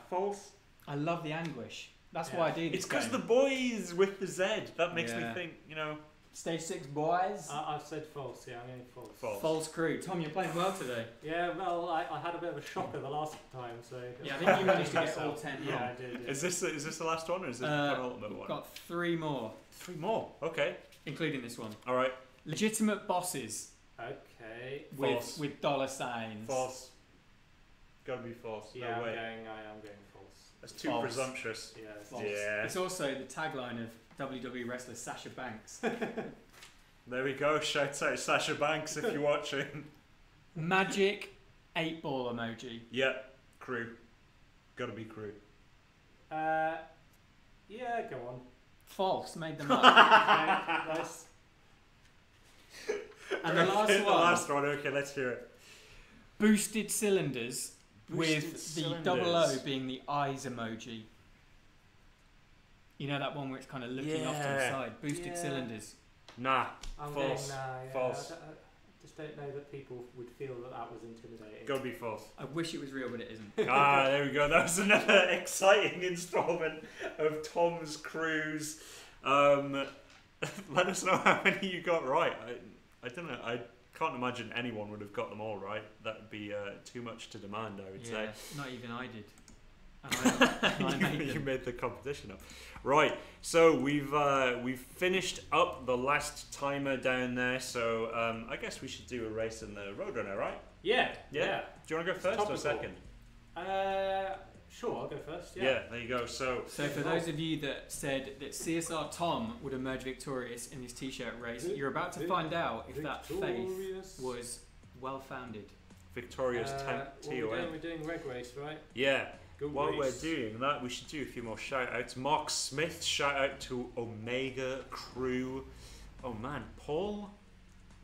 false. I love the anguish. That's why I do this. It's because the boys with the Z. That makes me think, Stage 6 boys. I've said false, yeah, I'm going false. False crew. Tom, you're playing well today. Yeah, well, I had a bit of a shocker the last time, so... Yeah, I think you managed to get all 10 wrong. Yeah, I did. Yeah. Is this the last one or is this the penultimate one? We've got 3 more. 3 more? Okay. Including this one. Alright. Legitimate bosses. Okay. False. With dollar signs. False. Gotta be false. Yeah, no way. I am going false. That's too presumptuous. Yeah, false. Yeah. It's also the tagline of WWE wrestler Sasha Banks. There we go. Shout out Sasha Banks if you're watching. Magic 8-ball emoji. Yep. Crew. Gotta be crew. Yeah, go on. False. Made them up. Okay, nice. And the last The one. last one. Okay, let's hear it. Boosted cylinders. Boosted With cylinders. the double O being the eyes emoji. You know that one where it's kind of looking off to the side? Boosted cylinders. Nah. I'm False. Going, yeah, False. I just don't know that people would feel that was intimidating. Gotta be false. I wish it was real, but it isn't. There we go. That was another exciting installment of Tom's Cruise. Let us know how many you got right. I don't know. I can't imagine anyone would have got them all right. That would be too much to demand, I would say. Not even I did. And I you made the competition up. Right, so we've finished up the last timer down there, so I guess we should do a race in the Road Runner, right? Yeah. Do you want to go first or second? Sure, I'll go first. Yeah, there you go. So for those of you that said that CSR Tom would emerge victorious in this t-shirt race, you're about to find out if that faith was well-founded. Victorious TOM. We're doing reg race, right? Yeah. Good While race. we're doing that, we should do a few more shout-outs. Mark Smith, shout-out to Omega Crew. Oh man, Paul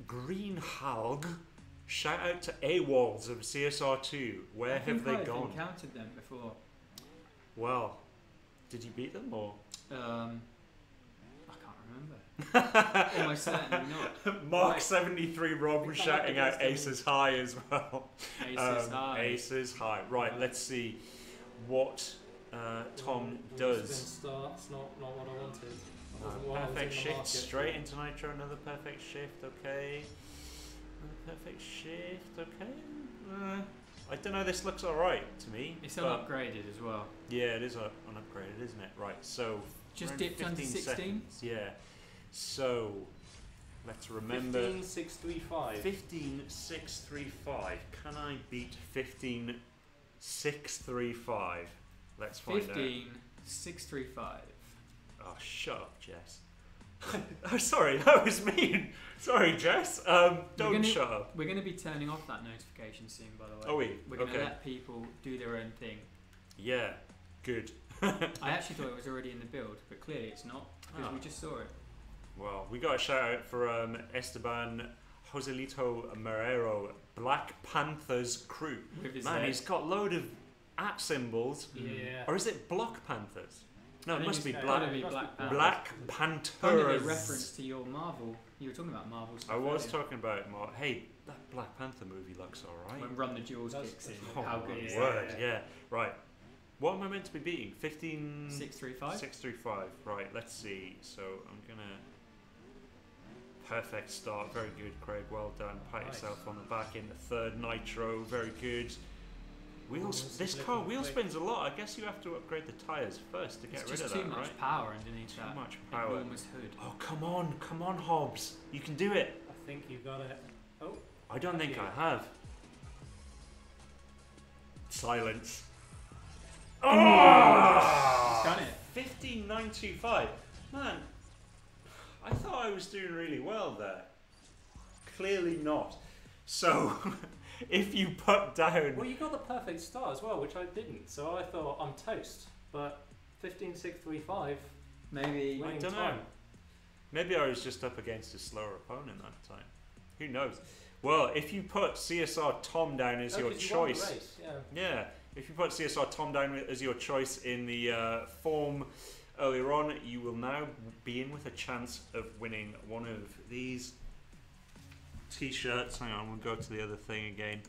Greenhalg, shout-out to AWOLs of CSR2. Where have they gone? I've encountered them before. Well, did you beat them or? I can't remember. Almost certainly not. Mark Right. 73 Rob was We come shouting up out against aces high as well. Aces high. Aces high. Right, Right. let's see what Tom does. Start. It's not what I wanted. That wasn't what I was in Perfect the shift market straight for. into nitro. Another perfect shift. Okay. Another perfect shift. Okay. I don't know. This looks alright to me. It's but upgraded as well. yeah, it is unupgraded, isn't it? Right. So Just around dipped under 15 16. seconds. Yeah. So let's remember 15635. 15635. Can I beat 15635? Let's find out. 15635. Oh, shut up, Jess. Oh, sorry, that was mean. Sorry, Jess. Don't shut up. We're going to be turning off that notification soon, by the way. Oh, we? We're going to Okay. let people do their own thing. Yeah, good. I actually thought it was already in the build, but clearly it's not, because Oh. we just saw it. Well, we got a shout out for Esteban Joselito Marrero, Black Panther's crew. With his Man, head. he's got load of at symbols. Yeah. Or is it Block Panthers? No, I it think must it's be gotta Black. be Must be Black Black. Panther. Black Kind of Panthers. a reference to your Marvel. You were talking about Marvel stuff I was earlier. talking about hey, that Black Panther movie looks alright. When Run the Jewels That's- kicks in. Oh How my good is word, that? yeah. Right. What am I meant to be beating? 15... 635? 635. Right, let's see. So I'm gonna... Perfect start. Very good, Craig. Well done. Pat Nice. yourself on the back in the third nitro. Very good. Wheels. Almost This flipping car wheel quick. spins a lot. I guess you have to upgrade the tyres first to get It's rid just of too that, much right? power underneath Too that much power. enormous hood. Oh, come on, Hobbs. You can do it. I think you got it. Oh, I don't think you? I have. Silence. He's Oh! done it. 15925. Man, I thought I was doing really well there. Clearly not. So, if you put down... well, you got the perfect start as well, which I didn't. So I thought I'm toast. But 15635. Maybe. I winning don't know. time. Maybe I was just up against a slower opponent that time. Who knows? Well, if you put CSR Tom down as Oh, your 'cause you won the choice... race, yeah. Yeah, if you put CSR Tom down as your choice in the form earlier on, you will now be in with a chance of winning one of these t-shirts. Hang on, we'll go to the other thing again.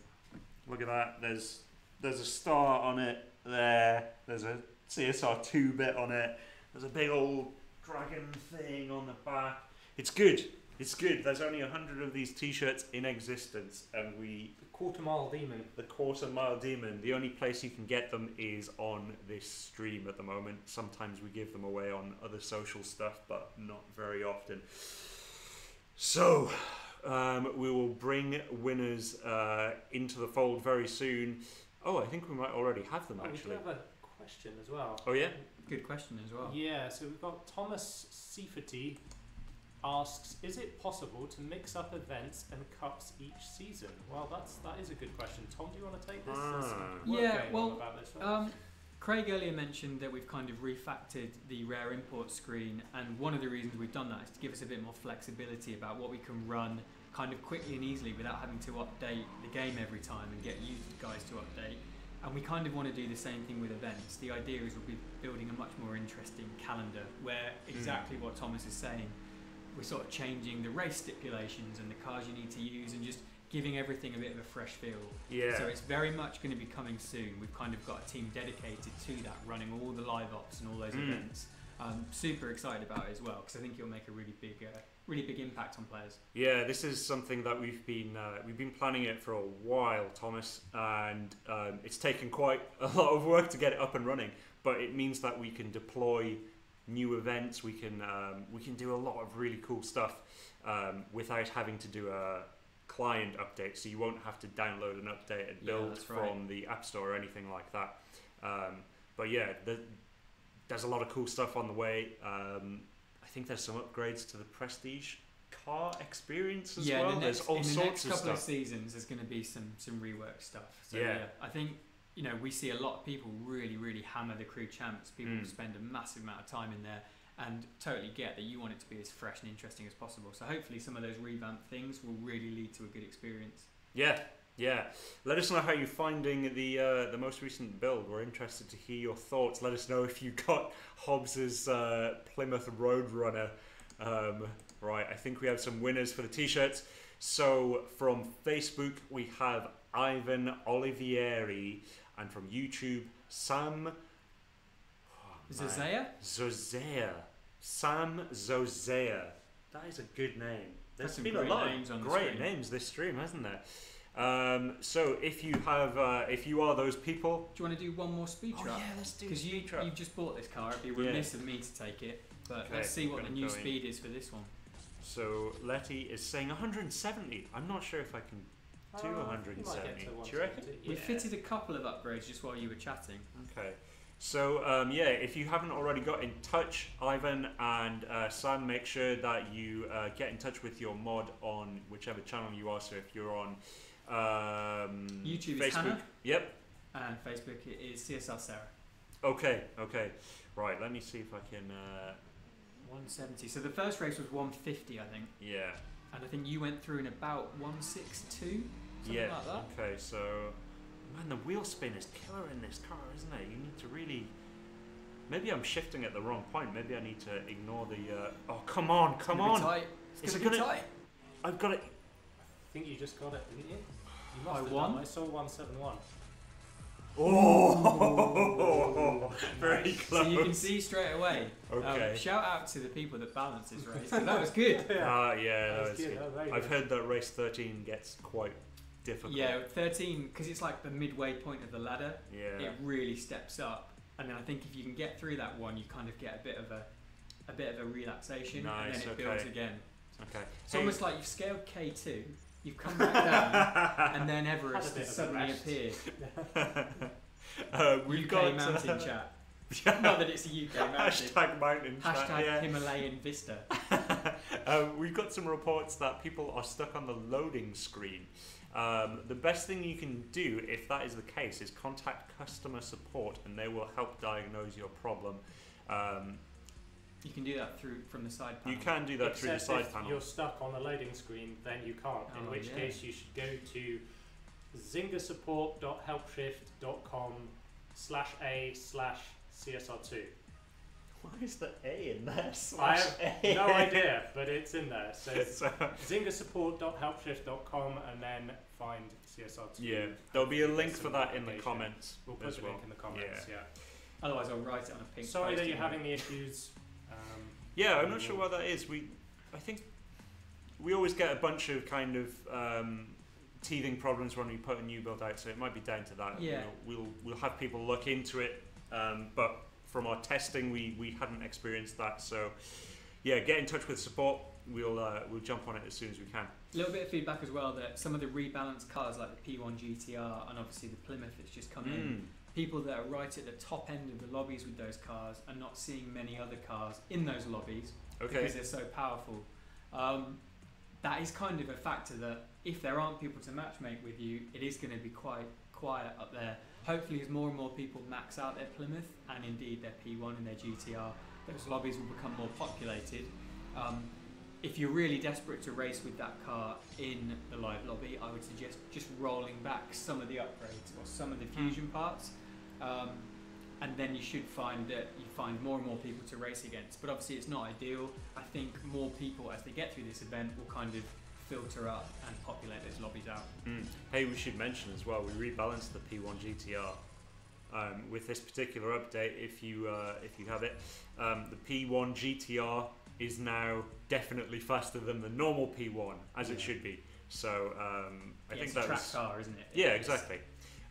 Look at that. There's a star on it there. There's a CSR2 bit on it. There's a big old dragon thing on the back. It's good. It's good. There's only 100 of these t-shirts in existence, and The quarter mile demon. the Quarter Mile Demon, the only place you can get them is on this stream at the moment. Sometimes we give them away on other social stuff, but not very often. So, we will bring winners into the fold very soon. Oh, I think we might already have them Oh, we do actually. have a question as well. Oh yeah? Good question as well. Yeah, so we've got Thomas Seaforty asks, is it possible to mix up events and cups each season? Well, that is a good question. Tom, do you want to take this? There's some work Yeah, going on well, about this one. Craig earlier mentioned that we've kind of refactored the rare import screen, and one of the reasons we've done that is to give us a bit more flexibility about what we can run kind of quickly and easily without having to update the game every time and get you guys to update. And we kind of want to do the same thing with events. The idea is we'll be building a much more interesting calendar where exactly what Thomas is saying, we're sort of changing the race stipulations and the cars you need to use and just giving everything a bit of a fresh feel. Yeah. So it's very much going to be coming soon. We've kind of got a team dedicated to that, running all the live ops and all those events. Super excited about it as well because I think it'll make a really big impact on players. Yeah, this is something that we've been planning it for a while, Thomas, and it's taken quite a lot of work to get it up and running. But it means that we can deploy new events. We can do a lot of really cool stuff without having to do a client update. So you won't have to download an updated build that's right. from the App Store or anything like that. But yeah, there's a lot of cool stuff on the way. I think there's some upgrades to the Prestige car experience as well. There's all in the sorts next of couple of stuff. seasons, there's going to be some rework stuff. So Yeah. I think we see a lot of people really hammer the crew champs. People spend a massive amount of time in there, and totally get that you want it to be as fresh and interesting as possible. So hopefully some of those revamped things will really lead to a good experience. Yeah. Let us know how you're finding the most recent build. We're interested to hear your thoughts. Let us know if you got Hobbs's Plymouth Road Runner Right, I think we have some winners for the t-shirts. So from Facebook we have Ivan Olivieri, and from YouTube Sam Zozea. Sam Zozea. That is a good name. There's been a lot of great names this stream, hasn't there? So if you have, if you are those people, do you want to do one more speed trap? Oh yeah, let's do. Because you've just bought this car. It'd be remiss of me to take it. But okay, let's see what the new speed is for this one. So Letty is saying 170. I'm not sure if I can do 170. Do you reckon? We fitted a couple of upgrades just while you were chatting. Okay. So yeah, if you haven't already got in touch, Ivan and Sam, make sure that you get in touch with your mod on whichever channel you are. So if you're on YouTube, Facebook, is Hannah. Yep. And Facebook it is CSR Sarah. Okay. Right. Let me see if I can. 170. So the first race was 150, I think. Yeah. And I think you went through in about 162. Yeah. Like that. Okay. So. Man, the wheel spin is killer in this car, isn't it? You need to really... Maybe I'm shifting at the wrong point. Maybe I need to ignore the... Oh, come on! It's gonna be tight. I've got it... I think you just got it, didn't you? You must I have won? done. I saw 171. Oh! Very close. So you can see straight away. Okay. Shout out to the people that balanced this race. That was good. Yeah, that was good. I've good. heard that race 13 gets quite difficult. Yeah, 13, because it's like the midway point of the ladder. Yeah. It really steps up, and then I think if you can get through that one, you kind of get a bit of a relaxation, Nice, and then it builds again. Okay. It's almost like you've scaled K2, you've come back down, and then Everest has suddenly appeared. We've UK got mountain chat. Not that it's a UK mountain. Hashtag mountain chat. Hashtag yeah. Himalayan Vista. We've got some reports that people are stuck on the loading screen. The best thing you can do, if that is the case, is contact customer support, and they will help diagnose your problem. You can do that from the side panel. You can do that through the side if panel. You're stuck on the loading screen, then you can't. In which case, you should go to zingersupport.helpshift.com/a/CSR2. Why is the A in there? I have no idea, but it's in there. So zingersupport.helpshift.com, and then find CSR2. Yeah, there'll be a link for that in the comments. We'll put the link in the comments. Yeah. Otherwise, I'll write it on a pink. Sorry that you're having the issues. Yeah, I'm not sure why that is. I think we always get a bunch of kind of teething problems when we put a new build out, so it might be down to that. Yeah. We'll have people look into it, but from our testing, we hadn't experienced that. So yeah, get in touch with support. We'll jump on it as soon as we can. A little bit of feedback as well that some of the rebalanced cars like the P1 GTR and obviously the Plymouth that's just come in, people that are right at the top end of the lobbies with those cars are not seeing many other cars in those lobbies because they're so powerful. That is kind of a factor that if there aren't people to matchmake with you, it is going to be quite quiet up there. Hopefully as more and more people max out their Plymouth and indeed their P1 and their GTR, those lobbies will become more populated. If you're really desperate to race with that car in the live lobby, I would suggest just rolling back some of the upgrades or some of the fusion parts, and then you should find that you find more and more people to race against. But obviously it's not ideal. I think more people as they get through this event will kind of filter up and populate those lobbies out. Hey, we should mention as well, we rebalanced the P1 GTR with this particular update. If you have it, the P1 GTR is now definitely faster than the normal P1, as it should be. So I think that was a track car, isn't it? Yeah, exactly.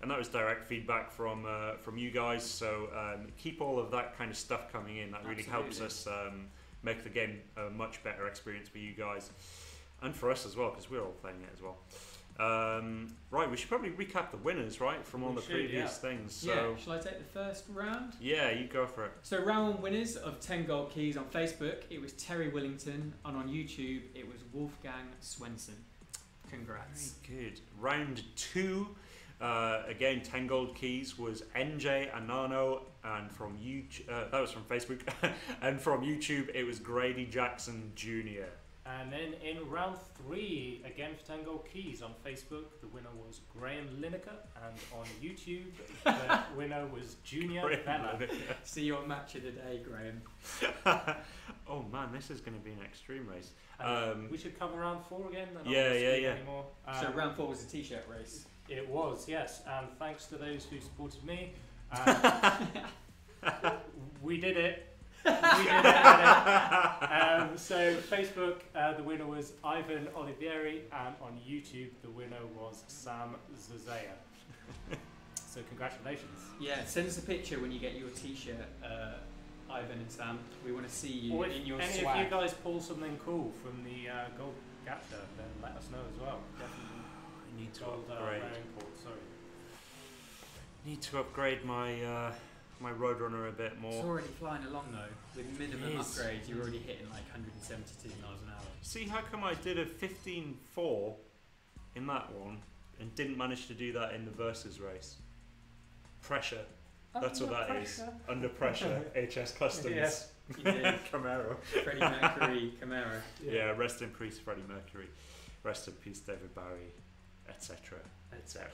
And that was direct feedback from you guys. So keep all of that kind of stuff coming in. That really helps us make the game a much better experience for you guys and for us as well, because we're all playing it as well. Right, we should probably recap the winners, right, from all the previous things. So yeah, shall I take the first round? Yeah, you go for it. So round one winners of 10 gold keys on Facebook, it was Terry Willington, and on YouTube it was Wolfgang Swenson. Congrats. Very good. Round two, again 10 gold keys, was NJ Anano, and from YouTube, that was from Facebook, and from YouTube it was Grady Jackson Jr. And then in round three, again for 10 gold keys on Facebook, the winner was Graham Lineker, and on YouTube, the winner was Junior Bella. See you on Match of the Day, Graham. Oh man, this is going to be an extreme race. We should cover round 4 again. Yeah. Anymore. So round 4 was a t-shirt race. It was, yes, and thanks to those who supported me, we did it. So Facebook, the winner was Ivan Olivieri, and on YouTube, the winner was Sam Zazea. So congratulations. Yeah, send us a picture when you get your t-shirt, Ivan and Sam. We want to see you in your any swag. of you guys pull something cool from the gold gacha, then let us know as well. Definitely. I need to gold, upgrade. Sorry. Need to upgrade my my Road Runner a bit more. It's already flying along though. With minimum upgrades, you're already hitting like 172 miles an hour. See, how come I did a 15.4 in that one and didn't manage to do that in the Versus race? Pressure. That's what that is. Under pressure. HS Customs. Yes. You did. Camaro. Freddie Mercury, Camaro. Yeah, rest in peace, Freddie Mercury. Rest in peace, David Bowie, etc. etc.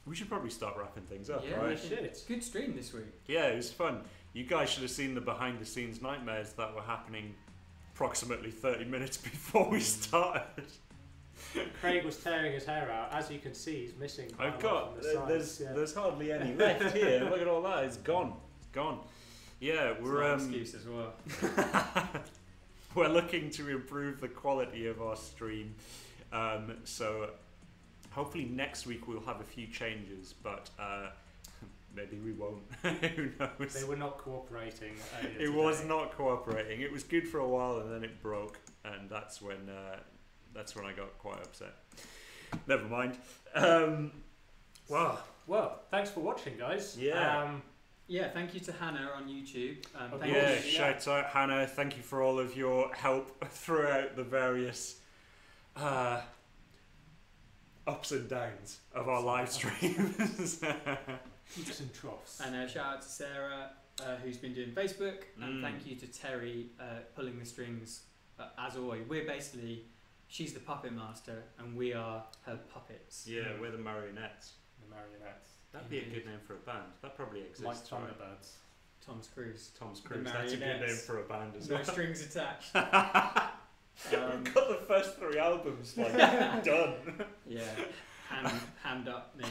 We should probably start wrapping things up, Yeah, right? it's good stream this week. Yeah, it was fun. You guys should have seen the behind the scenes nightmares that were happening approximately 30 minutes before we started. Craig was tearing his hair out. As you can see, he's missing. I've got, the there's hardly any left here. Look at all that, it's gone. Yeah, we're excuse as well. we're looking to improve the quality of our stream. So hopefully next week we'll have a few changes, but maybe we won't. Who knows? They were not cooperating. It was not cooperating. It was good for a while and then it broke, and that's when I got quite upset. Never mind. Well, thanks for watching, guys. Yeah. Yeah, thank you to Hannah on YouTube. Shout out Hannah. Thank you for all of your help throughout the various ups and downs of our live streams. Peaks and troughs. And shout out to Sarah, who's been doing Facebook. And thank you to Terry, pulling the strings. As always, she's the puppet master, and we are her puppets. Yeah, we're the marionettes. The marionettes. That'd be a good name for a band. That probably exists. Like Thunderbirds. Tom's Cruise. That's a good name for a band as well. No strings attached. We've got the first 3 albums done. Yeah, hand up me.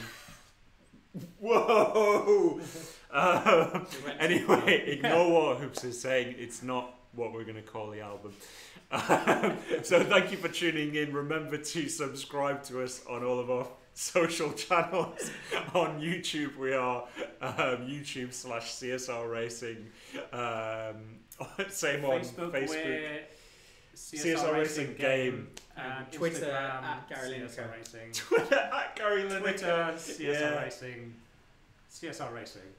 Whoa! Anyway, ignore what Hoops is saying. It's not what we're going to call the album. So thank you for tuning in. Remember to subscribe to us on all of our social channels. On YouTube we are YouTube/CSR Racing. Same on Facebook. CSR Racing Game. And Twitter Instagram, at Gary Lineker. CSR Racing. Twitter at Gary Lineker. Twitter, CSR Racing. CSR Racing.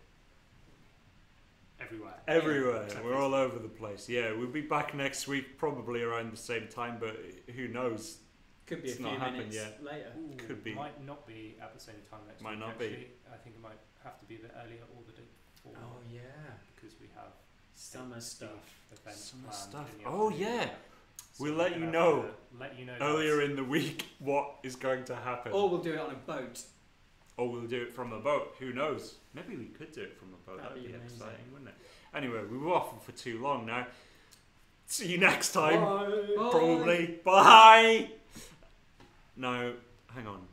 Everywhere. We're all over the place. Yeah, we'll be back next week, probably around the same time, but who knows? Could be it's a few not happened minutes yet. later. Ooh, could be. Might not be at the same time next week. Might not actually. be. I think it might have to be a bit earlier or the day before. Oh yeah. Because we have summer stuff. Summer stuff. Oh yeah. So we'll let you know earlier in the week what is going to happen. Or we'll do it on a boat. Or we'll do it from a boat. Who knows? Maybe we could do it from a boat. That'd be exciting, wouldn't it? Anyway, we were off for too long now. See you next time. Bye. Probably. Bye. No, hang on.